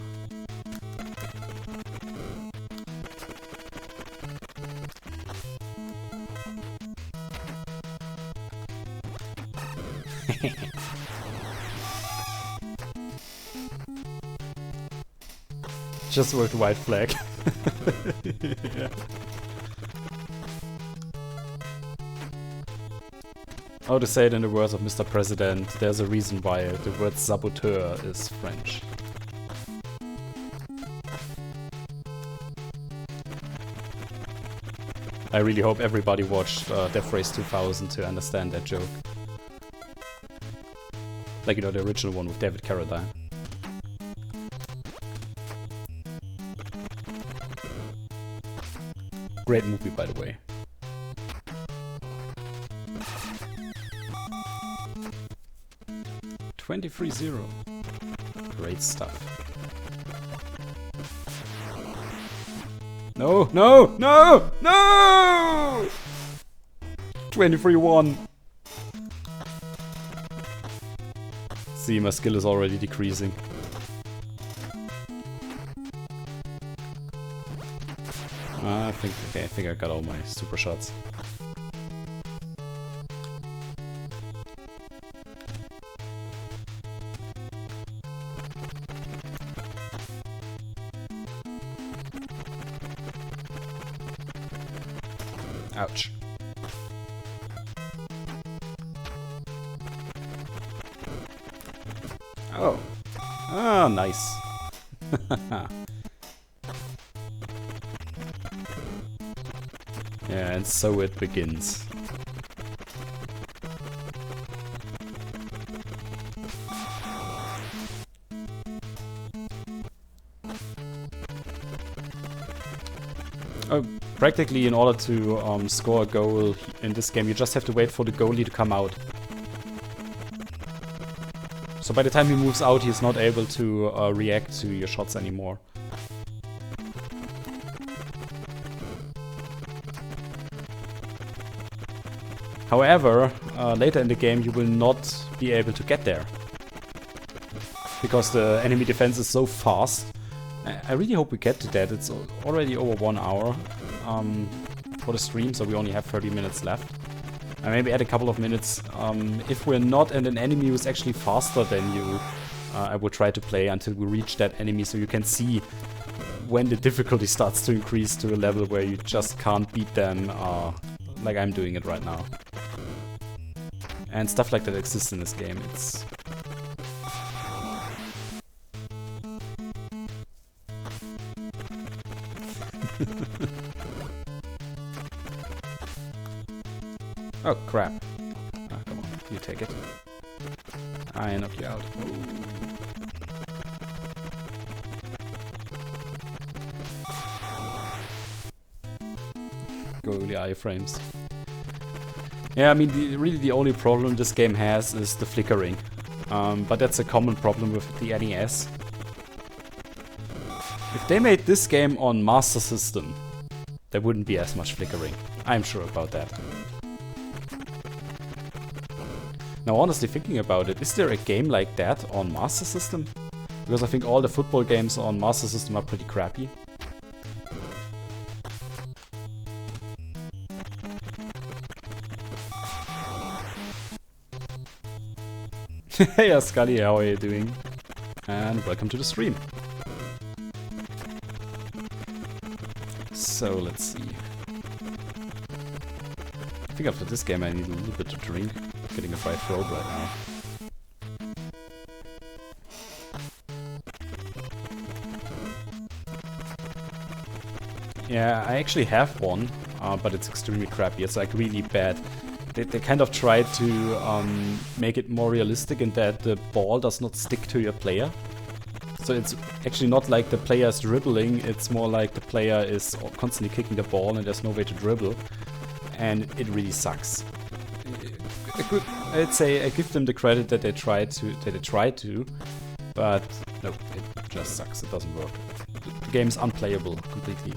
Just worked white flag. Yeah. How to say it in the words of Mr. President, there's a reason why the word saboteur is French. I really hope everybody watched Death Race 2000 to understand that joke. Like, you know, the original one with David Carradine. Great movie, by the way. $23-0. Great stuff. No, no, no, no! 23-1. See, my skill is already decreasing. I think I got all my super shots. Ouch. Oh. Ah, nice. Yeah, and so it begins. Practically, in order to score a goal in this game, you just have to wait for the goalie to come out. So by the time he moves out, he's not able to react to your shots anymore. However, later in the game, you will not be able to get there. Because the enemy defense is so fast. I really hope we get to that. It's already over 1 hour for the stream, so we only have 30 minutes left. And maybe add a couple of minutes. If we're not and an enemy who's actually faster than you, I will try to play until we reach that enemy, so you can see when the difficulty starts to increase to a level where you just can't beat them like I'm doing it right now. And stuff like that exists in this game. It's... Oh crap. Ah, come on, you take it. I knock you out. Ooh. Goalie iframes. Yeah, I mean, really the only problem this game has is the flickering. But that's a common problem with the NES. If they made this game on Master System, there wouldn't be as much flickering. I'm sure about that. Now, honestly, thinking about it, is there a game like that on Master System? Because I think all the football games on Master System are pretty crappy. Hey Scully, how are you doing? And welcome to the stream. So, let's see. I think after this game I need a little bit to drink. Getting a dry throat right now. Yeah, I actually have one, but it's extremely crappy. It's like really bad. They kind of tried to make it more realistic in that the ball does not stick to your player. So it's actually not like the player is dribbling, it's more like the player is constantly kicking the ball and there's no way to dribble. And it really sucks. I'd say I give them the credit that they tried to, but no, it just sucks. It doesn't work. The game's unplayable completely.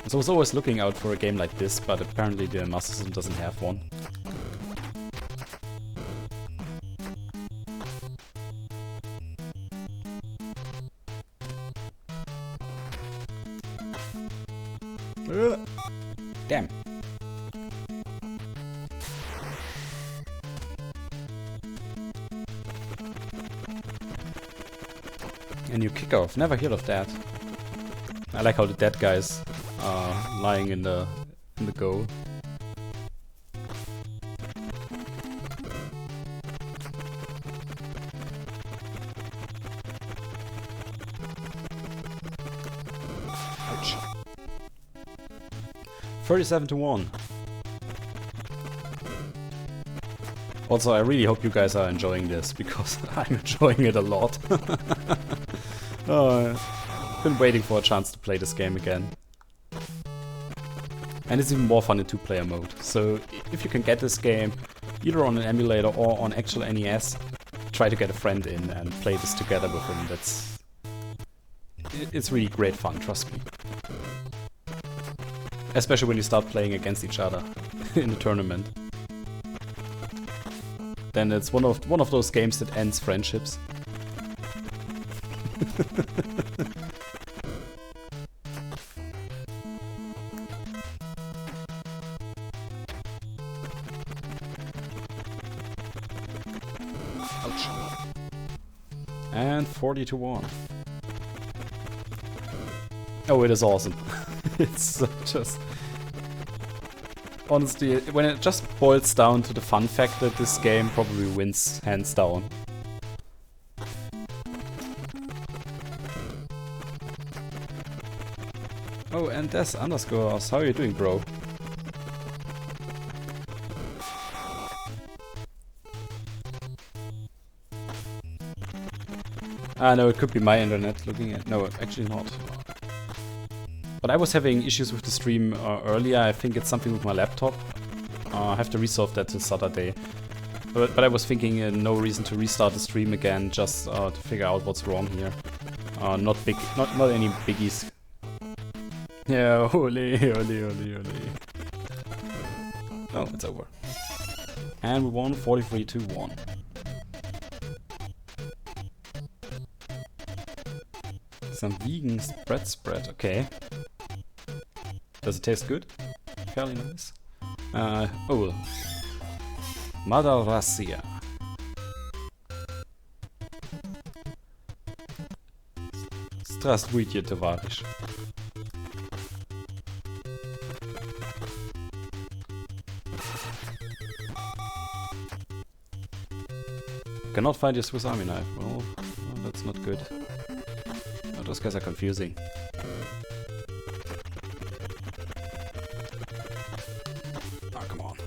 So I was always looking out for a game like this, but apparently the Master System doesn't have one. Damn. A new kickoff. Never heard of that. I like how the dead guys are lying in the goal. Ouch. 37-1. Also, I really hope you guys are enjoying this, because I'm enjoying it a lot. I've been waiting for a chance to play this game again. And it's even more fun in 2-player mode. So if you can get this game either on an emulator or on actual NES, try to get a friend in and play this together with him. It's really great fun, trust me. Especially when you start playing against each other in the tournament. Then it's one of those games that ends friendships. Ouch. And 40-1. Oh, it is awesome. It's just... honestly, when it just boils down to the fun factor, this game probably wins hands down. Oh, and there's underscores. How are you doing, bro? Ah, no, it could be my internet looking at... No, actually not. But I was having issues with the stream earlier. I think it's something with my laptop. I have to resolve that till Saturday. But I was thinking no reason to restart the stream again, just to figure out what's wrong here. Not any biggies. Yeah, holy. Oh, it's over. And we won 43-1. Some vegan spread, okay. Does it taste good? Fairly nice. Oh. Madarasia. Здравствуйте, товарищ. Cannot find your Swiss Army knife. Well, that's not good. Oh, those guys are confusing. Oh, come on.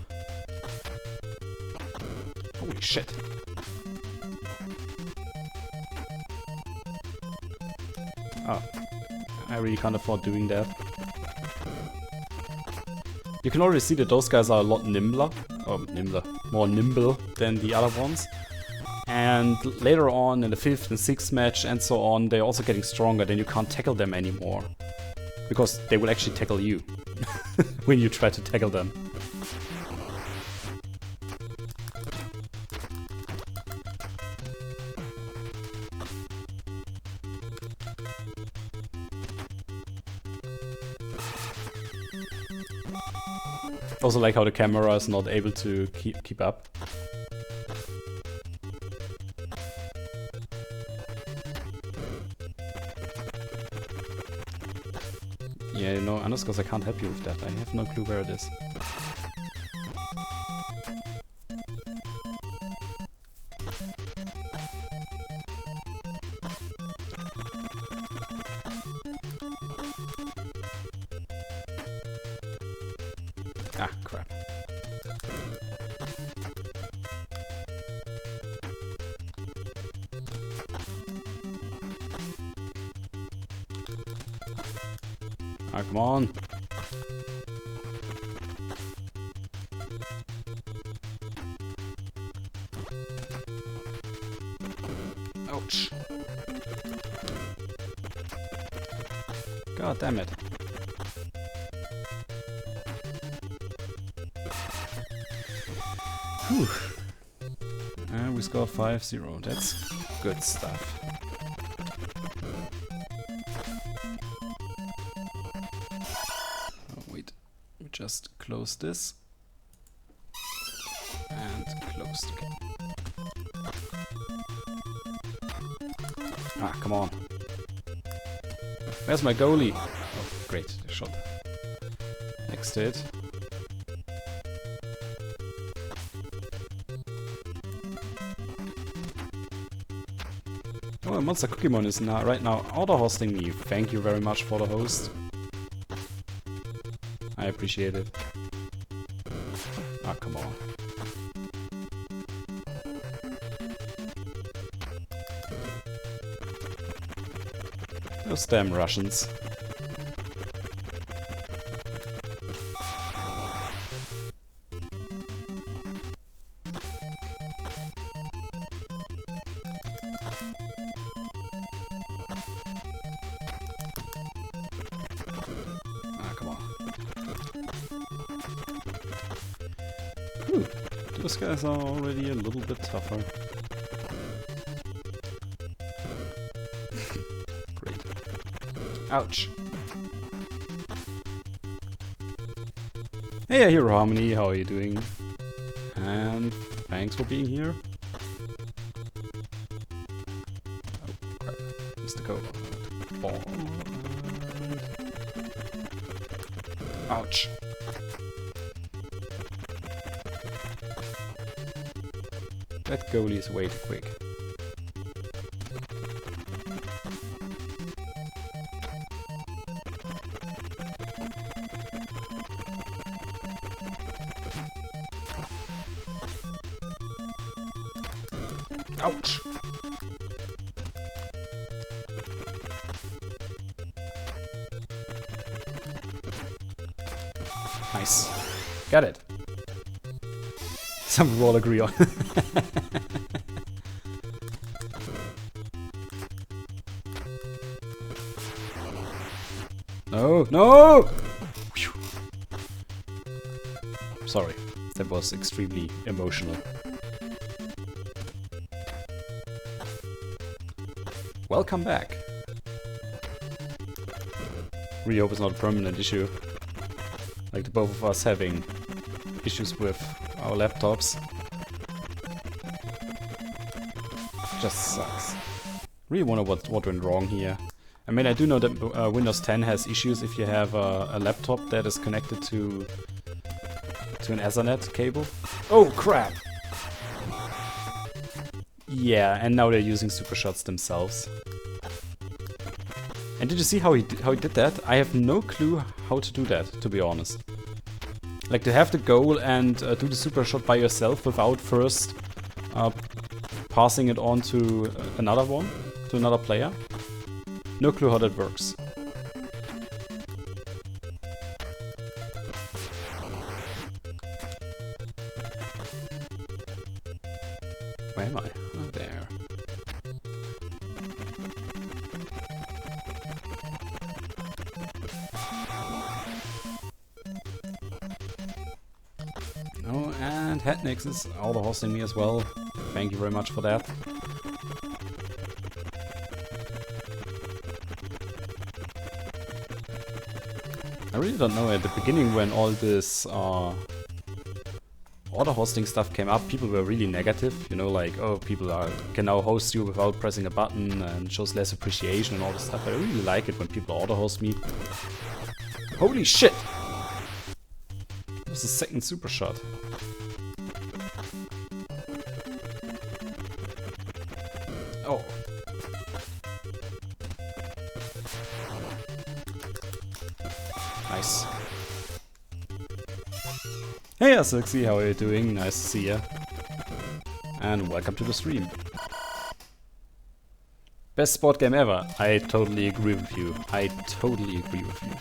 Holy shit. Oh, I really can't afford doing that. You can already see that those guys are a lot nimbler. Oh, more nimble than the other ones. And later on in the 5th and 6th match and so on, they're also getting stronger, then you can't tackle them anymore. Because they will actually tackle you when you try to tackle them. Also like how the camera is not able to keep up. Yeah, no, underscores, I can't help you with that. I have no clue where it is. Ah, crap. Ah, come on. Ouch. God damn it. Whew. And we score 5-0. That's good stuff. Just close this and close again. Ah, come on. Where's my goalie? Oh, great, the shot. Next to it. Oh, Monster Cookiemon is now right now auto-hosting me. Thank you very much for the host. I appreciate it. Ah, come on. Those damn Russians. Those guys are already a little bit tougher. Great. Ouch. Hey, Hero Harmony, how are you doing? And thanks for being here. Oh, crap. Missed the go. Ball. Ouch. That goalie is way too quick. Ouch! Nice. Got it. Some roll agree on. No, no! Whew. Sorry, that was extremely emotional. Welcome back. Really hope it's not a permanent issue. Like the both of us having issues with our laptops. Just sucks. Really wonder what went wrong here. I mean, I do know that Windows 10 has issues if you have a laptop that is connected to an Ethernet cable. Oh crap! Yeah, and now they're using super shots themselves. And did you see how he did that? I have no clue how to do that, to be honest. Like to have the goal and do the super shot by yourself without first passing it on to another one, to another player. No clue how that works. Where am I? Oh, there. Oh, and Hetnix is auto-hosting me as well. Thank you very much for that. I really don't know, at the beginning when all this auto-hosting stuff came up, people were really negative, you know, like, oh, people can now host you without pressing a button and shows less appreciation and all this stuff. I really like it when people auto-host me. Holy shit! That was the second super shot. Oh. Nice. Hey Asoxy, how are you doing? Nice to see ya. And welcome to the stream. Best sport game ever. I totally agree with you. I totally agree with you.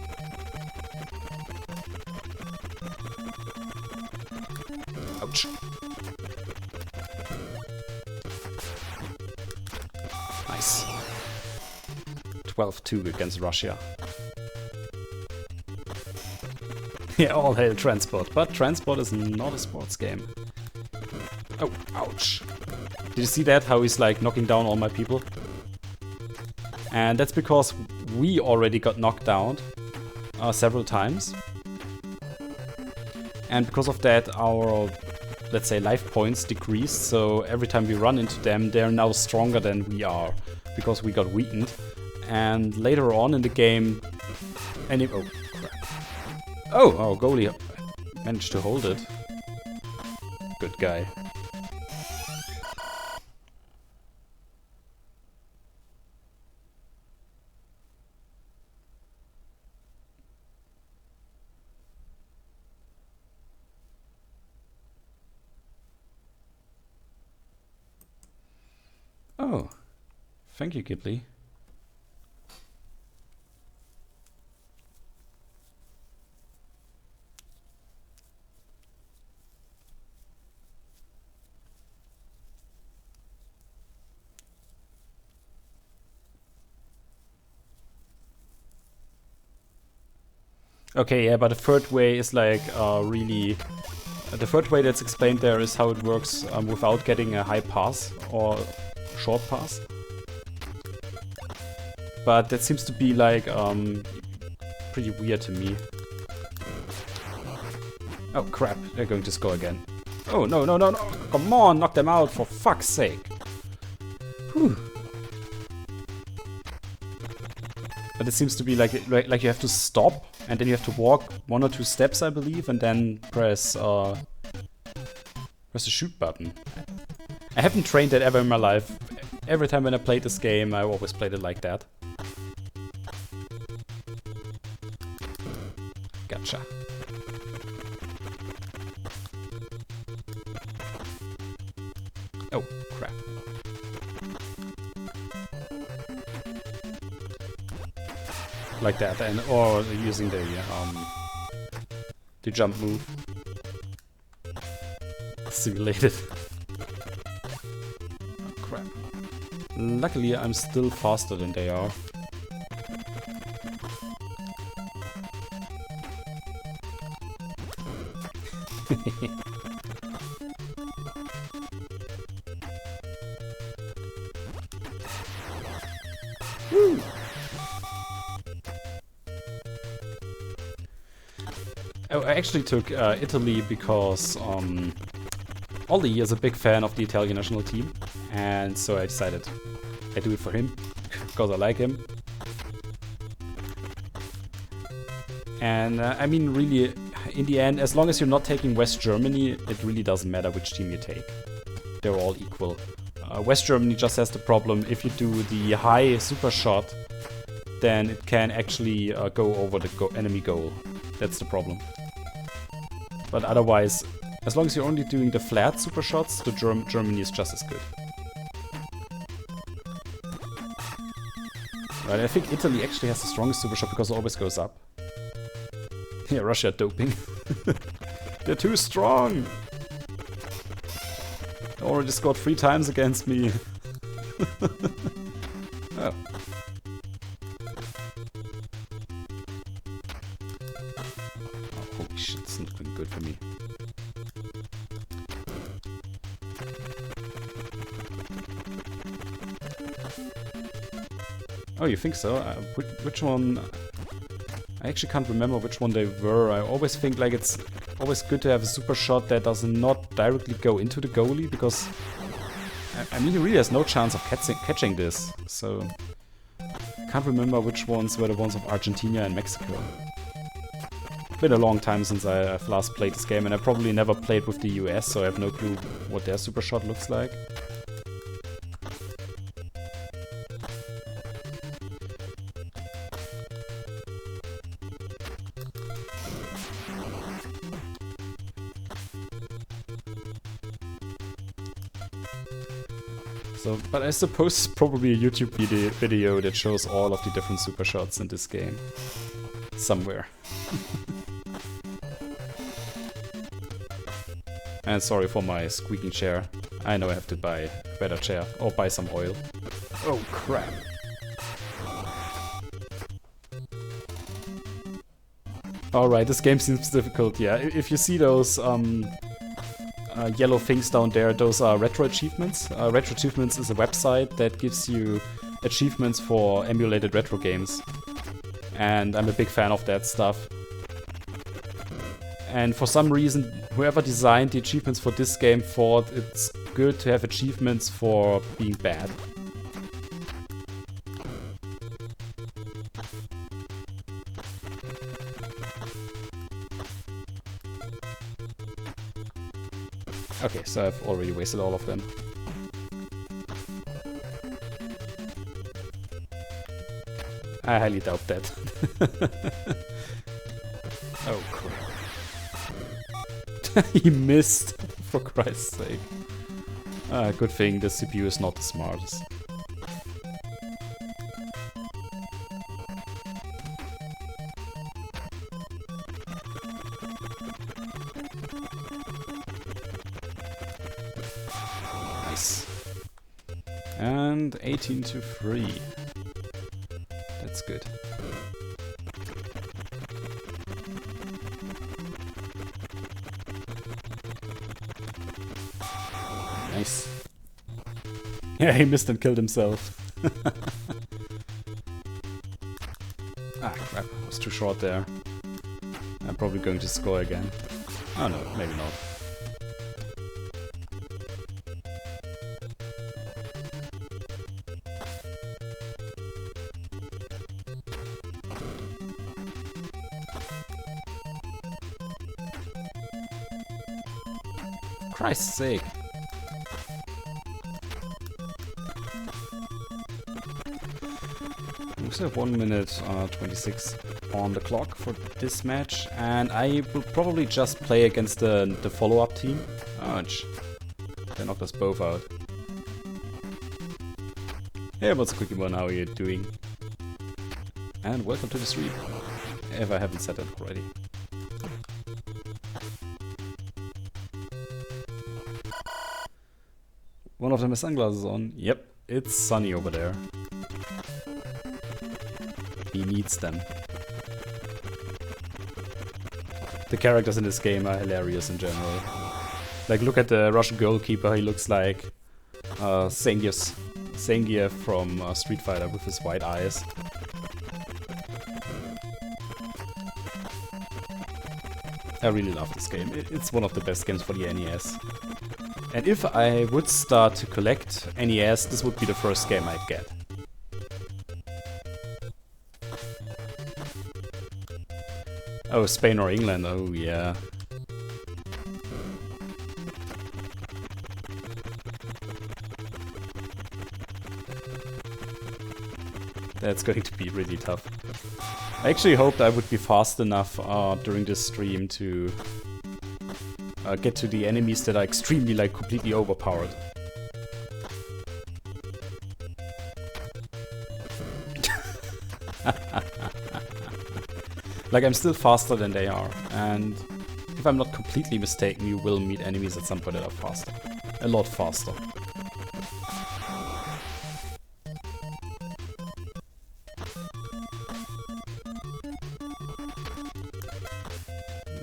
Ouch. Nice. 12-2 against Russia. Yeah, all hail Transport, but Transport is not a sports game. Oh, ouch. Did you see that? How he's like knocking down all my people? And that's because we already got knocked down several times. And because of that, our, let's say, life points decreased. So every time we run into them, they're now stronger than we are, because we got weakened. And later on in the game, oh, crap. Oh, goalie managed to hold it. Good guy. Oh, thank you, Ghibli. Okay, yeah, but the third way is like really... the third way that's explained there is how it works without getting a high pass or short pass. But that seems to be like pretty weird to me. Oh crap, they're going to score again. Oh no, no, no, no, come on, knock them out for fuck's sake. Whew. But it seems to be like you have to stop and then you have to walk 1 or 2 steps, I believe, and then press the shoot button. I haven't trained that ever in my life. Every time when I played this game, I always played it like that. Gotcha. Oh, crap. Like that, and or using the jump move. Simulated. Oh, crap. Luckily, I'm still faster than they are. Woo! I actually took Italy because Ollie is a big fan of the Italian national team, and so I decided I do it for him because I like him. And I mean, really, in the end, as long as you're not taking West Germany, it really doesn't matter which team you take. They're all equal. West Germany just has the problem, if you do the high super shot, then it can actually go over the enemy goal. That's the problem. But otherwise, as long as you're only doing the flat super shots, the Germany is just as good. Right, I think Italy actually has the strongest super shot because it always goes up. Yeah, Russia doping. They're too strong! They already scored 3 times against me. Oh. Holy shit, it's not looking good for me. Oh, you think so? Which one? I actually can't remember which one they were. I always think like it's always good to have a super shot that does not directly go into the goalie, because I mean, he really has no chance of catching this. So I can't remember which ones were the ones of Argentina and Mexico. Been a long time since I've last played this game, and I probably never played with the US, so I have no clue what their super shot looks like. So, but I suppose it's probably a YouTube video that shows all of the different super shots in this game. Somewhere. And sorry for my squeaking chair. I know I have to buy a better chair or buy some oil. Oh crap. Alright, this game seems difficult, yeah. If you see those yellow things down there, those are retro achievements. Retro achievements is a website that gives you achievements for emulated retro games. And I'm a big fan of that stuff. And for some reason, whoever designed the achievements for this game thought it's good to have achievements for being bad. Okay, so I've already wasted all of them. I highly doubt that. Oh crap. He missed, for Christ's sake. Good thing the CPU is not the smartest. Nice. And 18-3. That's good. Nice. Yeah, he missed and killed himself. Ah, crap. I was too short there. I'm probably going to score again. Oh no, maybe not. Christ's sake. still have 1 minute 26 on the clock for this match, and I will probably just play against the follow-up team. Ouch. They knocked us both out. Hey, what's a quickie one? How are you doing? And welcome to the stream, if I haven't said that already. One of them has sunglasses on. Yep, it's sunny over there. He needs them. The characters in this game are hilarious in general. Like, look at the Russian goalkeeper, he looks like Zangief from Street Fighter with his white eyes. I really love this game. It's one of the best games for the NES. And if I would start to collect NES, this would be the first game I'd get. Oh, Spain or England, oh yeah. That's going to be really tough. I actually hoped I would be fast enough during this stream to get to the enemies that are extremely, like, completely overpowered. Like, I'm still faster than they are, and if I'm not completely mistaken, you will meet enemies at some point that are faster. A lot faster.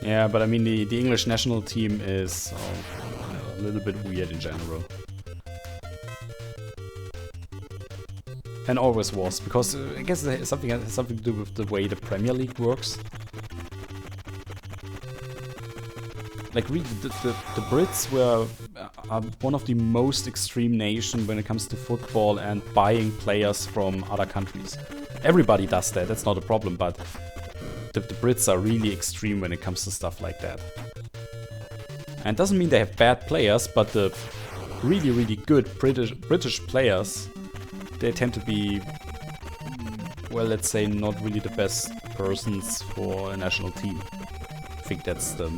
Yeah, but I mean, the English national team is a little bit weird in general. And always was, because I guess it has something to do with the way the Premier League works. Like, really, the Brits are one of the most extreme nations when it comes to football and buying players from other countries. Everybody does that, that's not a problem, but the Brits are really extreme when it comes to stuff like that. And it doesn't mean they have bad players, but the really, really good British players, they tend to be, well, let's say, not really the best persons for a national team. I think that's the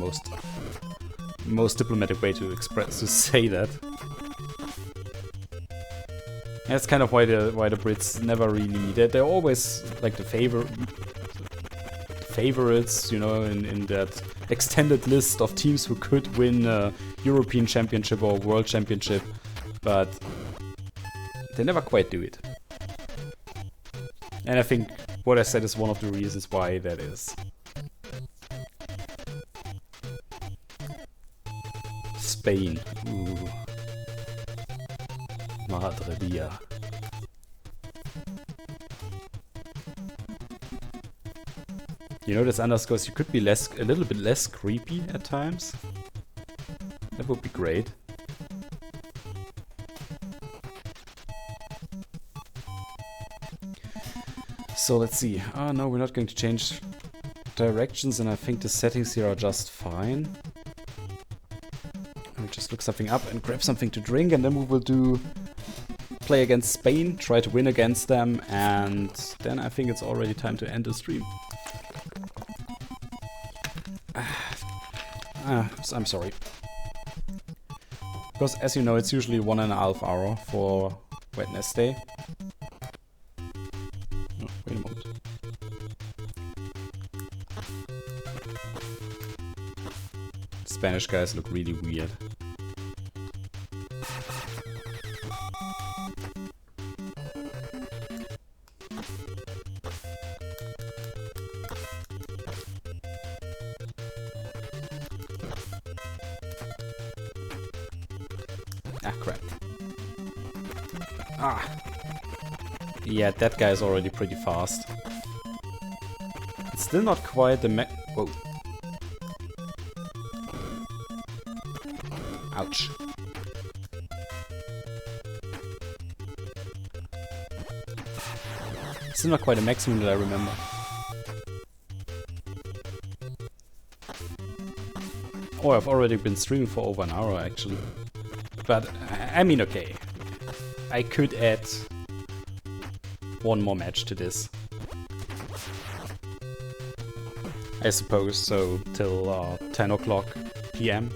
most diplomatic way to say that. That's kind of why the Brits never really, they're always like the favorites, you know, in that extended list of teams who could win a European Championship or World Championship, but they never quite do it. And I think what I said is one of the reasons why that is. Spain. Ooh. Madre mia. You know, this underscores, you could be a little bit less creepy at times. That would be great. So let's see. Oh no, we're not going to change directions, and I think the settings here are just fine. We'll just look something up and grab something to drink, and then we will play against Spain, try to win against them, and then I think it's already time to end the stream. I'm sorry. Because as you know, it's usually 1.5 hours for Wednesday. Oh, wait a moment. Spanish guys look really weird. Ah, crap. Ah. Yeah, that guy is already pretty fast. It's still not quite the whoa. Ouch. Still not quite a maximum that I remember. Oh, I've already been streaming for over an hour actually. But, I mean, okay. I could add one more match to this. I suppose, so till 10 o'clock PM.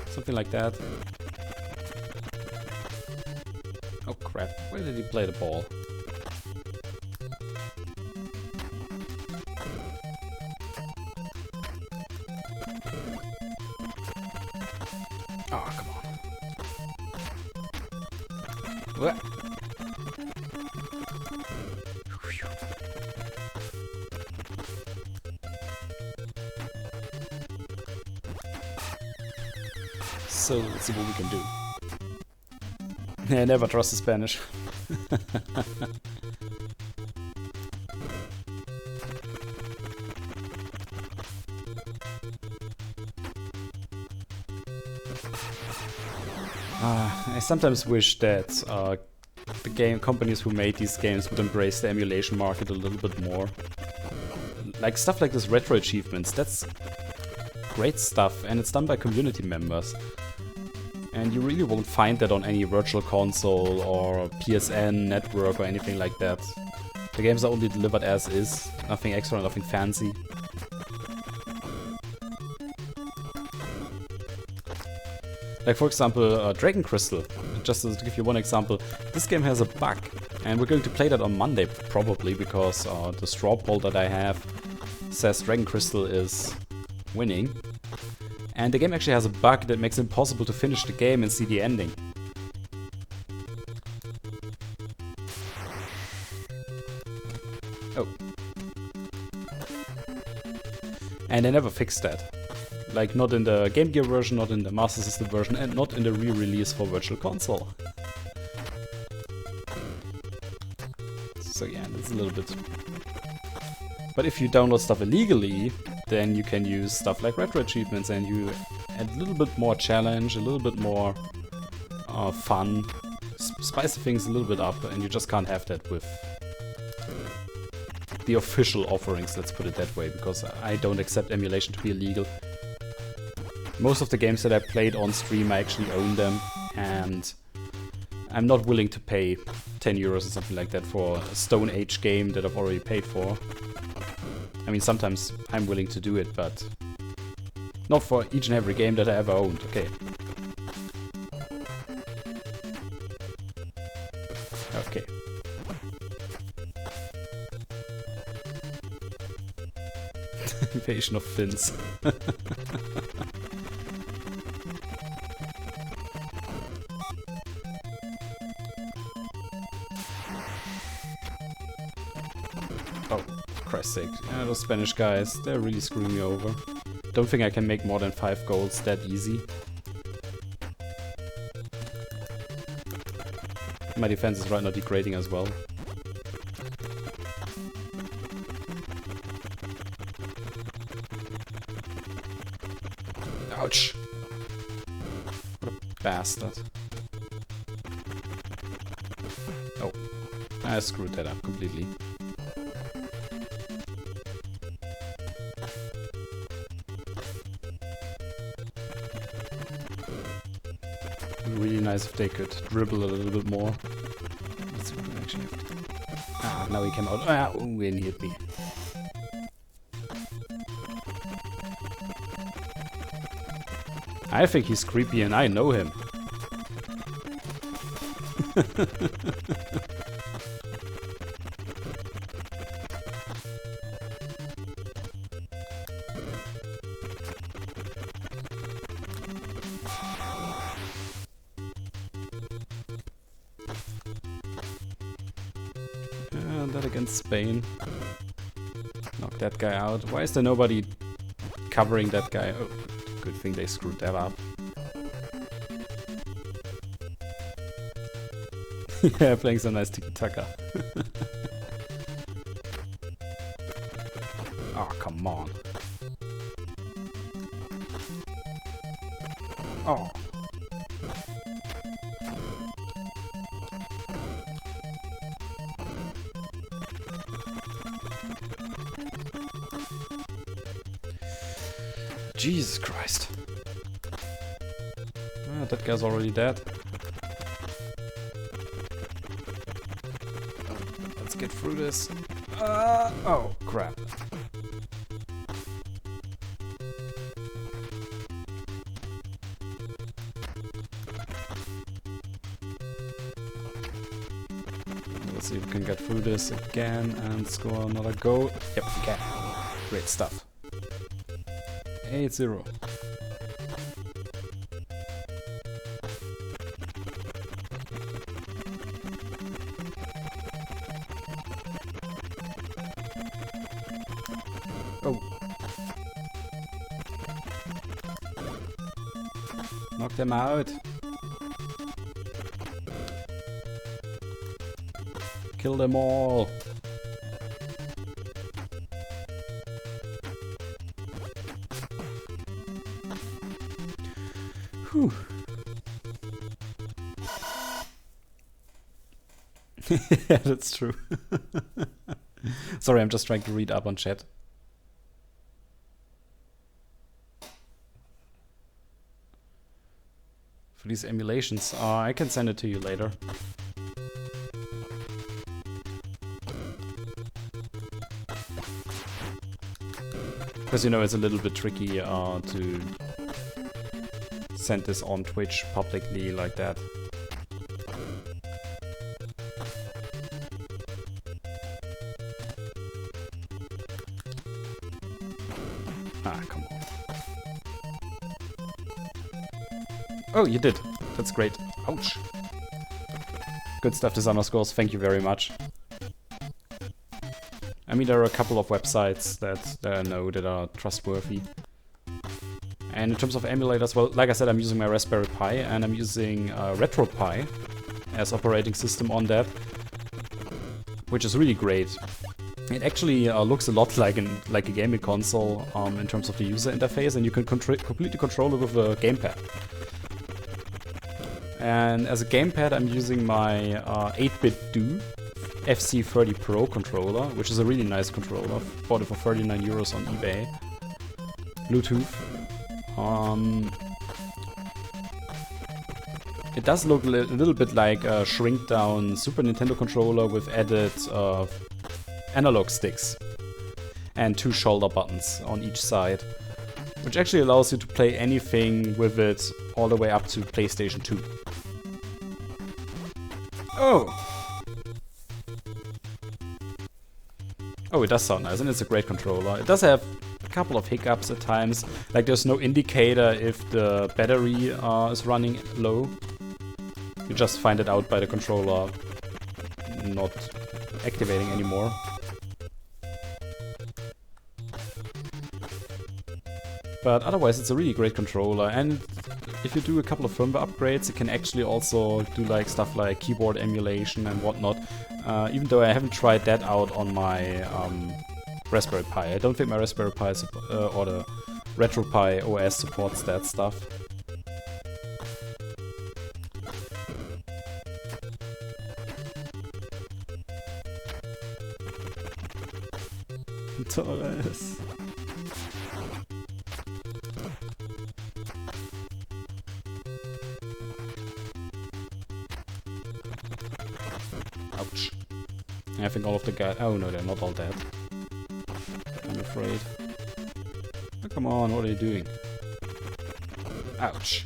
Something like that. Oh crap, where did he play the ball? Oh, come on. What? So let's see what we can do. I never trust the Spanish. I sometimes wish that the game companies who made these games would embrace the emulation market a little bit more. Like stuff like this retro achievements, that's great stuff, and it's done by community members. And you really won't find that on any virtual console or PSN network or anything like that. The games are only delivered as is, nothing extra, nothing fancy. Like for example, Dragon Crystal. Just to give you one example, this game has a bug, and we're going to play that on Monday probably, because the straw poll that I have says Dragon Crystal is winning. And the game actually has a bug that makes it impossible to finish the game and see the ending. Oh. And they never fixed that. Like, not in the Game Gear version, not in the Master System version, and not in the re-release for Virtual Console. So yeah, that's a little bit... But if you download stuff illegally, then you can use stuff like retro achievements, and you add a little bit more challenge, a little bit more fun, spice things a little bit up, and you just can't have that with the official offerings, let's put it that way, because I don't accept emulation to be illegal. Most of the games that I played on stream, I actually own them, and I'm not willing to pay 10 euros or something like that for a Stone Age game that I've already paid for. I mean, sometimes I'm willing to do it, but not for each and every game that I ever owned, okay. Okay. Invasion of Finns. Oh, for Christ's sake. Yeah, those Spanish guys, they're really screwing me over. Don't think I can make more than 5 goals that easy. My defense is right now degrading as well. Ouch! What a bastard. Oh, I screwed that up completely. Really nice if they could dribble a little bit more. Let's see what we actually have to do. Ah, now he came out. Ah, ooh, and he hit me. I think he's creepy and I know him. That against Spain. Knock that guy out. Why is there nobody covering that guy? Oh, good thing they screwed that up. Yeah, playing some nice tiki-taka. Oh, come on. Oh. Jesus Christ. Ah, that guy's already dead. Let's get through this. Oh, crap. Let's see if we can get through this again and score another goal. Yep, we can. Great stuff. 8-0. Oh. Knock them out. Kill them all. Whew. Yeah, that's true. Sorry, I'm just trying to read up on chat. For these emulations, I can send it to you later. Because, you know, it's a little bit tricky to send this on Twitch publicly like that. Ah, come on. Oh, you did. That's great. Ouch. Good stuff, Designer Scores. Thank you very much. I mean, there are a couple of websites that I know that are trustworthy. And in terms of emulators, well, like I said, I'm using my Raspberry Pi and I'm using RetroPie as operating system on that, which is really great. It actually looks a lot like a gaming console in terms of the user interface, and you can completely control it with a gamepad. And as a gamepad, I'm using my 8-bit Do FC30 Pro controller, which is a really nice controller. Bought it for 39 euros on eBay. Bluetooth. It does look a little bit like a shrink down Super Nintendo controller with added analog sticks and 2 shoulder buttons on each side, which actually allows you to play anything with it all the way up to PlayStation 2. Oh! Oh, it does sound nice, and it's a great controller. It does have a couple of hiccups at times, like there's no indicator if the battery is running low. You just find it out by the controller not activating anymore. But otherwise it's a really great controller, and if you do a couple of firmware upgrades, it can actually also do like stuff like keyboard emulation and whatnot. Even though I haven't tried that out on my Raspberry Pi. I don't think my Raspberry Pi or the RetroPie OS supports that stuff. Torres. Ouch. I think all of the guys... Oh no, they're not all dead. I'm afraid. Oh, come on, what are you doing? Ouch.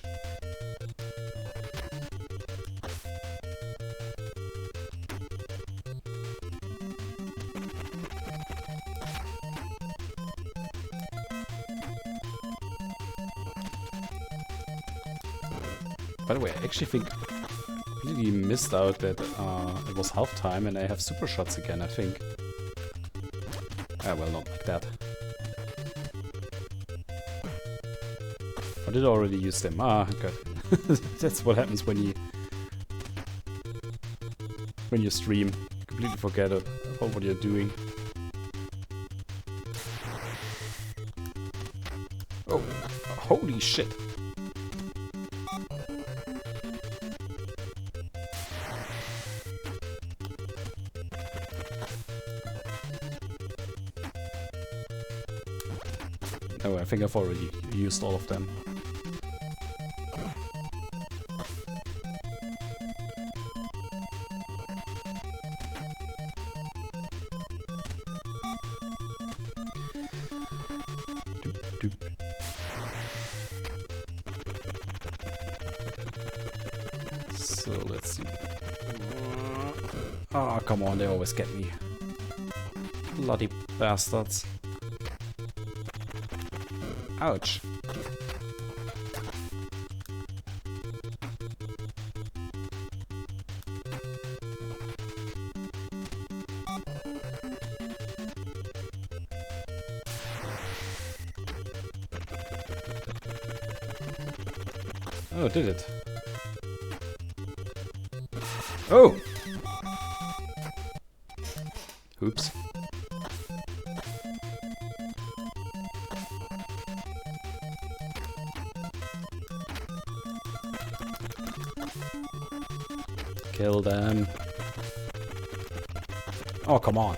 By the way, I actually think I really missed out that it was halftime and I have super shots again, I think. Ah, well, not like that. I did already use them. Ah, good. That's what happens when you stream. You completely forget about what you're doing. Oh, holy shit. Oh, I think I've already used all of them. doop. So let's see. Oh, come on, they always get me. Bloody bastards. Ouch. Oh, did it? Oh! Oops. Kill them. Oh, come on.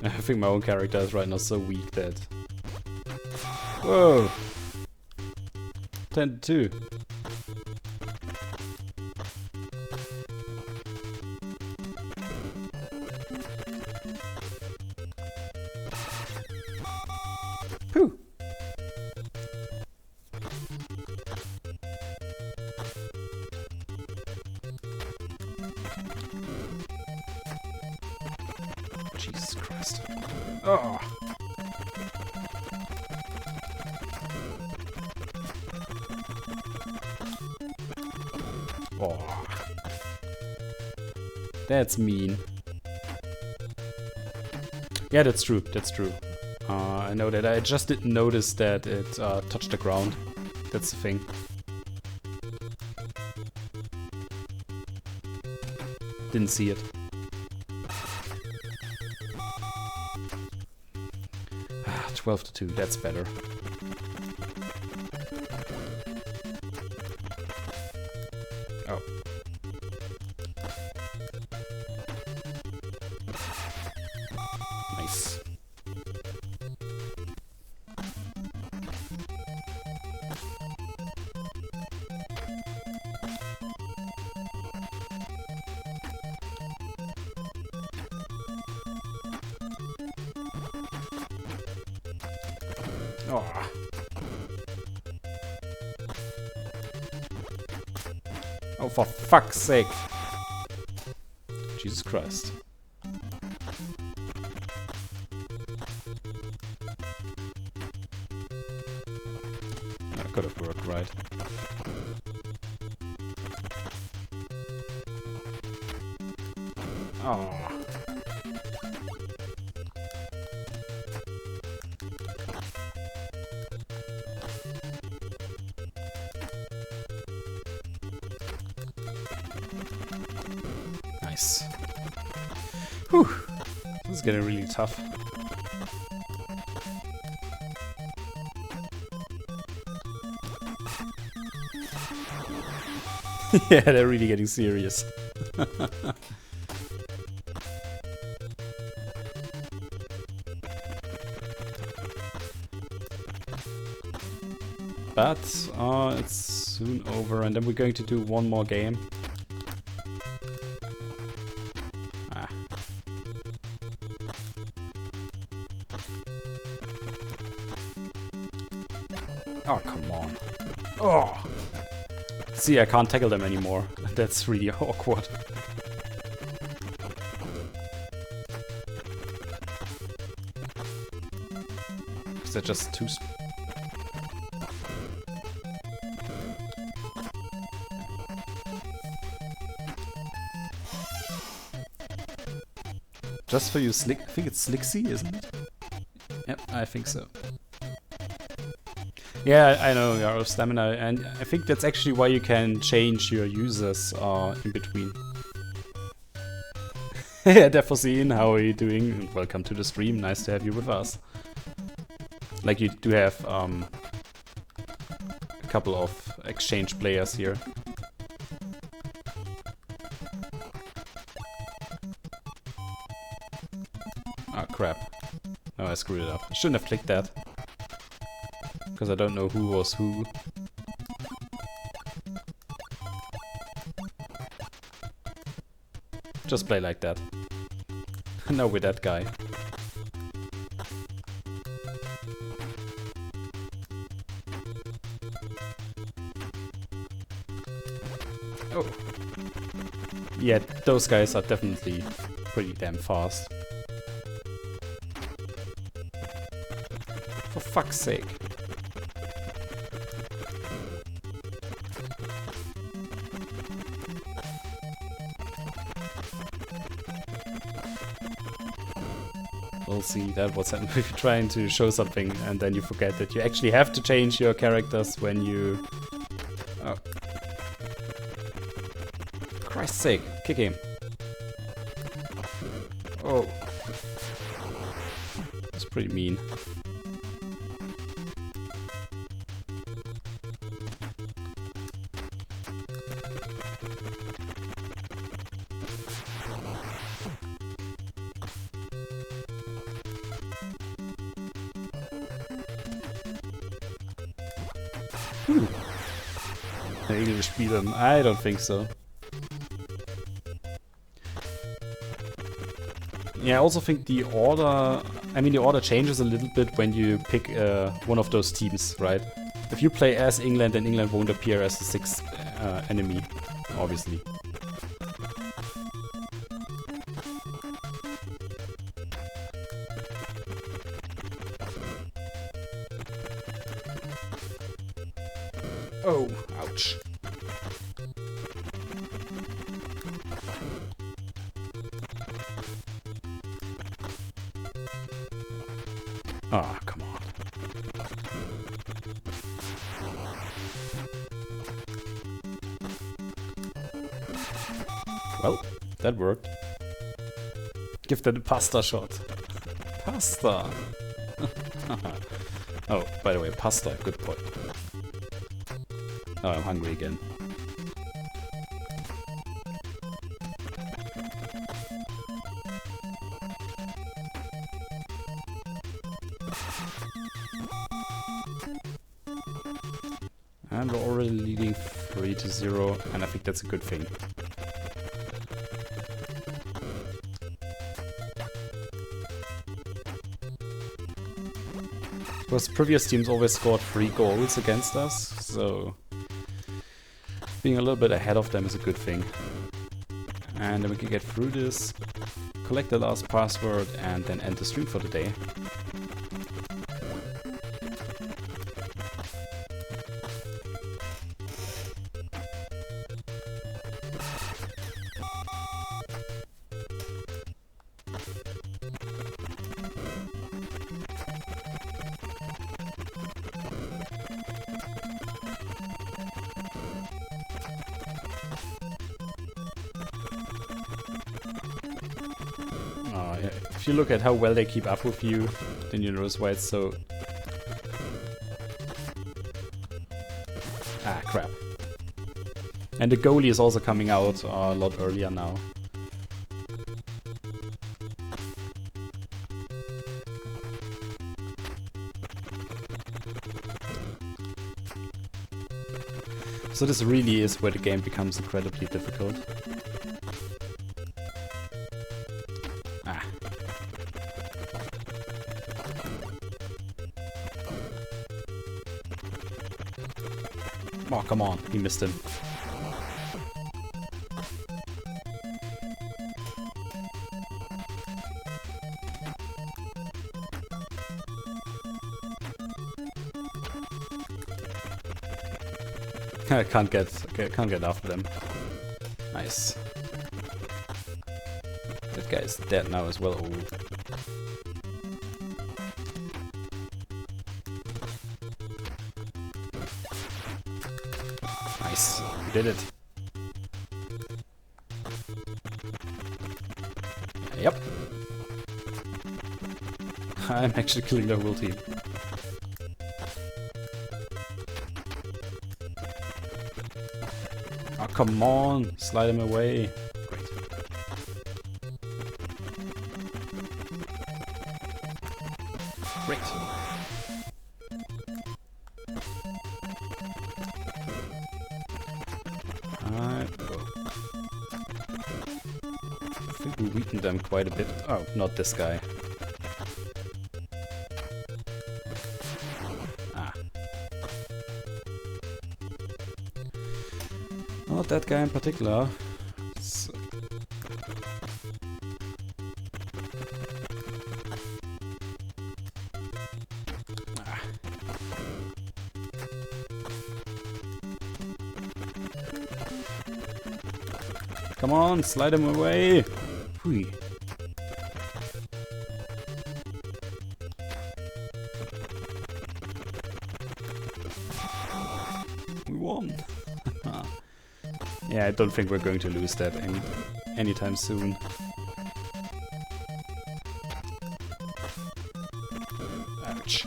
I think my own character is right now so weak that... Whoa! 10-2. Phew! Jesus Christ. Oh! Oh. That's mean. Yeah, that's true. That's true. I know that. I just didn't notice that it touched the ground. That's the thing. Didn't see it. 12-2. That's better. Oh. Nice. Oh. Oh, for fuck's sake. Jesus Christ. That could have worked, right? Oh. Nice. Whew. This is getting really tough. Yeah, they're really getting serious. But it's soon over, and then we're going to do one more game. Ah. Oh, come on. Oh! See, I can't tackle them anymore. That's really awkward. Because they're just too... Just for you, Slick. I think it's Slicksy, isn't it? Yep, I think so. Yeah, I know, you're out of stamina, and I think that's actually why you can change your users in between. Yeah, Defosine, how are you doing? Welcome to the stream, nice to have you with us. Like, you do have a couple of exchange players here. Ah, crap. Oh, I screwed it up. I shouldn't have clicked that. Because I don't know who was who. just play like that. No, with that guy. Oh. Yeah, those guys are definitely pretty damn fast. For fuck's sake. We'll see, that was if you're trying to show something and then you forget that you actually have to change your characters when you... Oh. Christ's sake, kick him. Oh. That's pretty mean. English spielen? I don't think so. Yeah, I also think the order... I mean, the order changes a little bit when you pick one of those teams, right? If you play as England, then England won't appear as the sixth enemy, obviously. Oh, ouch. Ah, come on. Well, that worked. Give that a pasta shot. Pasta! Oh, by the way, pasta, good point. Oh, I'm hungry again. And we're already leading 3-0, and I think that's a good thing. Because previous teams always scored 3 goals against us, so being a little bit ahead of them is a good thing. And then we can get through this, collect the last password, and then end the stream for the day. If you look at how well they keep up with you, then you notice why it's so... Ah, crap. And the goalie is also coming out a lot earlier now. So this really is where the game becomes incredibly difficult. Oh, come on, he missed him. I can't get after them. Nice. That guy is dead now as well. Ooh. Nice, we did it. Yep. I'm actually killing the whole team. Oh, come on, slide him away. Great. Great. weakened them quite a bit. Oh, not this guy. Ah. Not that guy in particular. So come on, slide him away! Hui. We won! Yeah, I don't think we're going to lose that anytime soon. Ouch.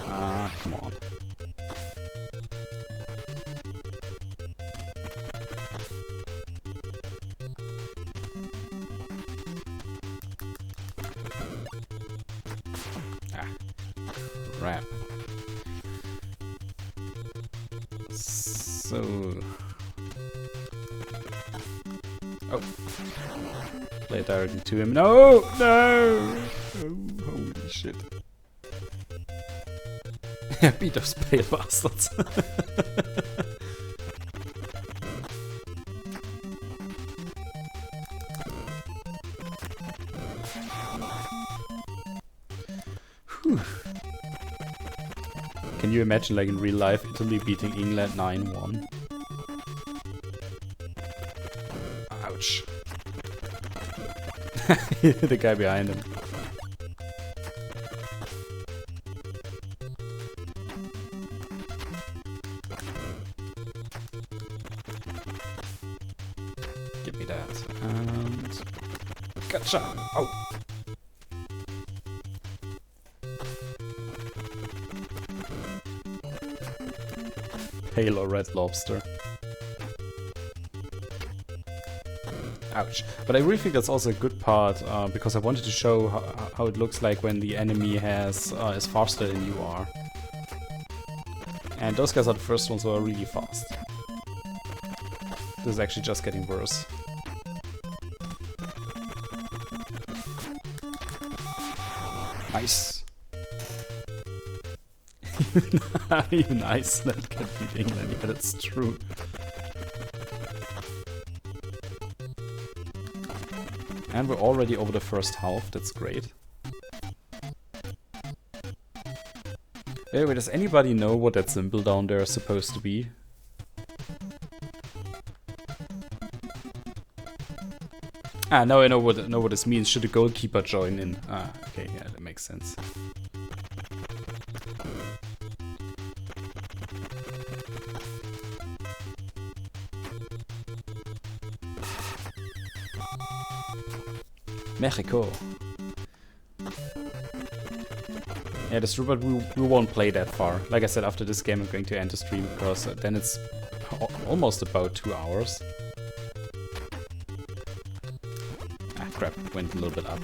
Ah, come on. Crap. So... oh. Play it directly to him. No! No! Oh, holy shit. Beat those pale bastards. Whew. Can you imagine, like in real life, Italy beating England 9-1? Ouch. The guy behind him. Give me that. And... gotcha! Oh! Pale or red lobster. Ouch. But I really think that's also a good part, because I wanted to show how it looks like when the enemy is faster than you are. And those guys are the first ones who are really fast. This is actually just getting worse. Nice. Even Iceland can beat England, yeah, that's true. And we're already over the first half, that's great. Anyway, does anybody know what that symbol down there is supposed to be? Ah, now I know what this means. Should the goalkeeper join in? Ah, okay, yeah, that makes sense. Mexico. Yeah, that's true, but we won't play that far. Like I said, after this game I'm going to end the stream, because then it's almost about 2 hours. Ah, crap, went a little bit up.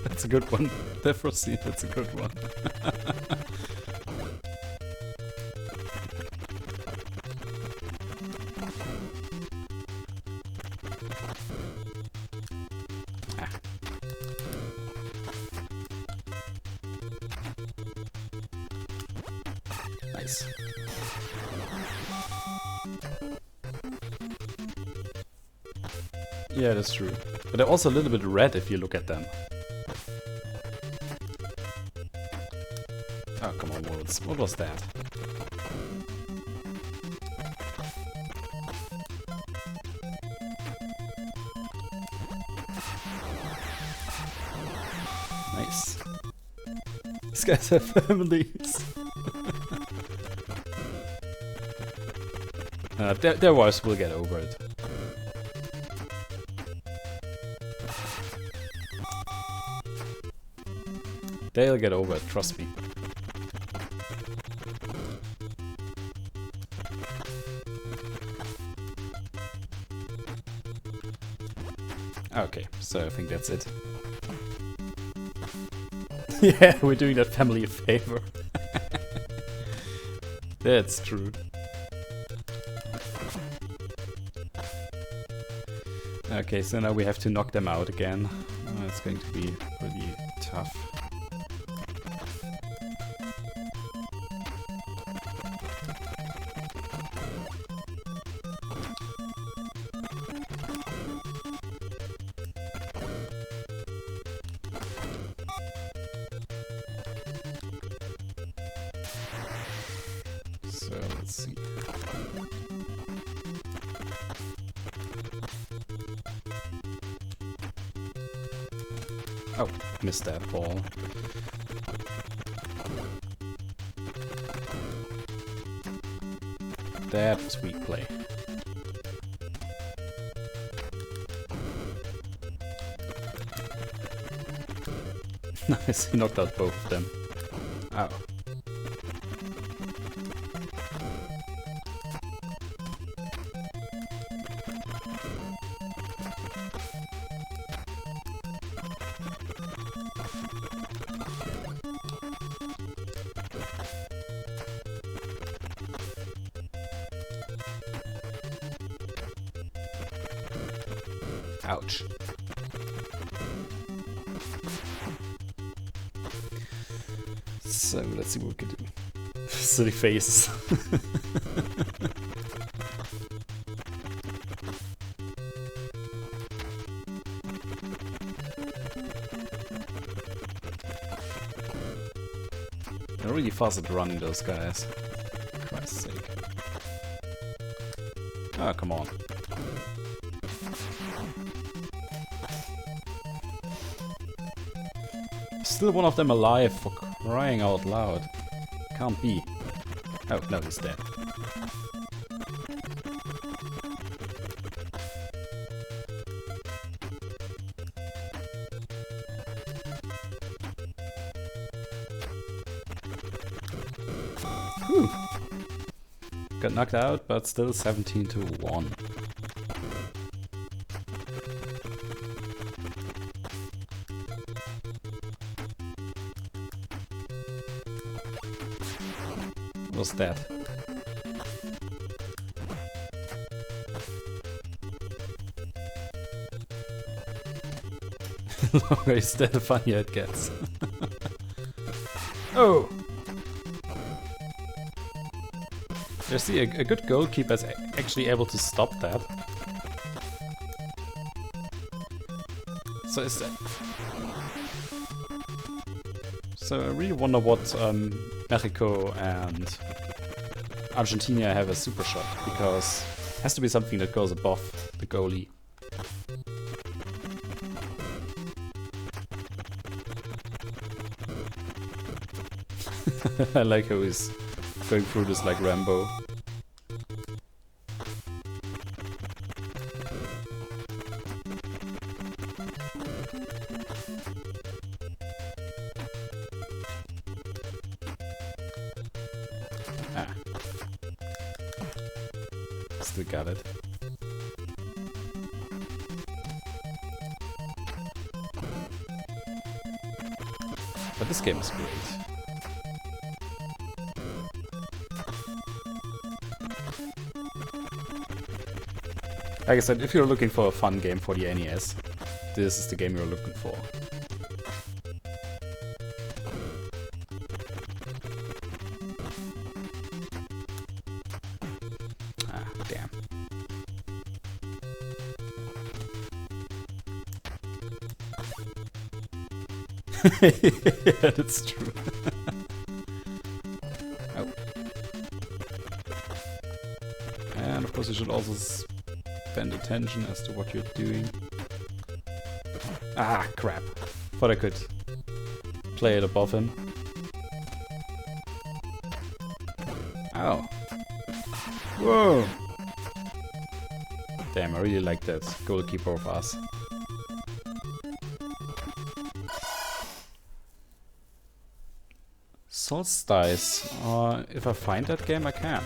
That's a good one. Definitely, that's a good one. Ah. Nice. Yeah, that's true. But they're also a little bit red if you look at them. Oh, come on, what was that? Nice. These guys have families. Their wives will get over it. They'll get over it, trust me. So I think that's it. Yeah, we're doing that family a favor. That's true. Okay, so now we have to knock them out again. It's going to be really tough. So let's see. Oh, missed that ball. That was weak play. Nice, he knocked out both of them. Ow. Ouch. So let's see what we can do. Silly faces. They're really fast at running, those guys. For Christ's sake. Oh, come on. Still one of them alive, for crying out loud. Can't be. Oh, no, he's dead. Whew. Got knocked out, but still 17-1. What's that? The longer is dead, the funnier it gets. Oh! You see, a good goalkeeper is actually able to stop that. So is that... So I really wonder what Mexico and Argentina have a super shot, because it has to be something that goes above the goalie. I like how he's going through this like Rambo. Ah. Still got it. But this game is great. Like I said, if you're looking for a fun game for the NES, this is the game you're looking for. Ah, damn. Yeah, that's true. Oh. And of course you should also spend attention as to what you're doing. Ah, crap. Thought I could play it above him. Ow. Whoa! Damn, I really like that goalkeeper of us. Solstice. If I find that game, I can.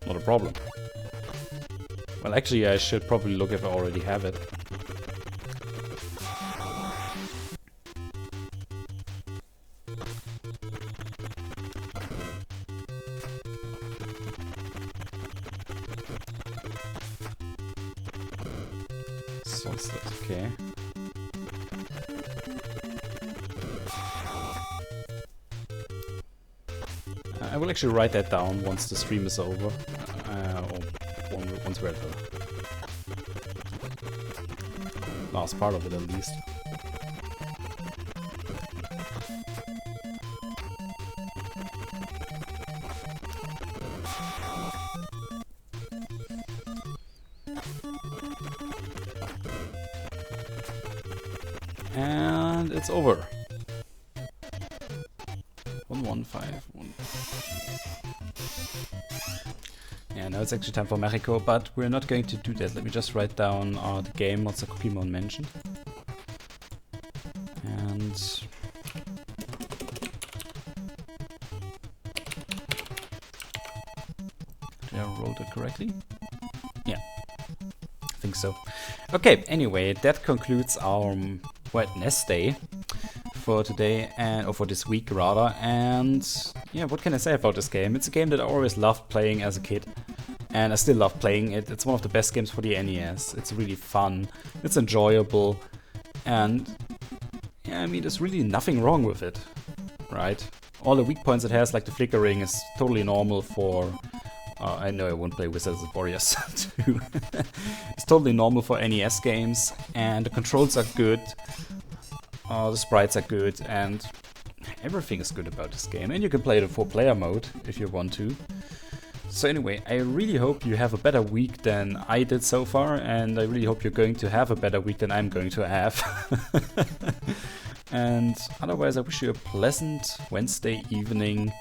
Not a problem. Well, actually, I should probably look if I already have it. Sunset, okay. I will actually write that down once the stream is over. Or once we're at the last part of it, at least. And it's over. 1151. Yeah, now it's actually time for Mexico, but we're not going to do that. Let me just write down the game Monster Pokemon mentioned. And did I wrote it correctly? Yeah, I think so. Okay, anyway, that concludes our Wednesday for today, or for this week rather. And yeah, what can I say about this game? It's a game that I always loved playing as a kid, and I still love playing it. It's one of the best games for the NES. It's really fun, it's enjoyable, and yeah, I mean, there's really nothing wrong with it, right? All the weak points it has, like the flickering, is totally normal for I know I won't play Wizards and Warriors 2. It's totally normal for NES games, and the controls are good, the sprites are good, and everything is good about this game. And you can play it in 4-player mode if you want to. So anyway, I really hope you have a better week than I did so far, and I really hope you're going to have a better week than I'm going to have. And otherwise, I wish you a pleasant Wednesday evening,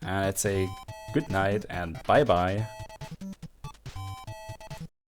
and I'd say good night and bye-bye.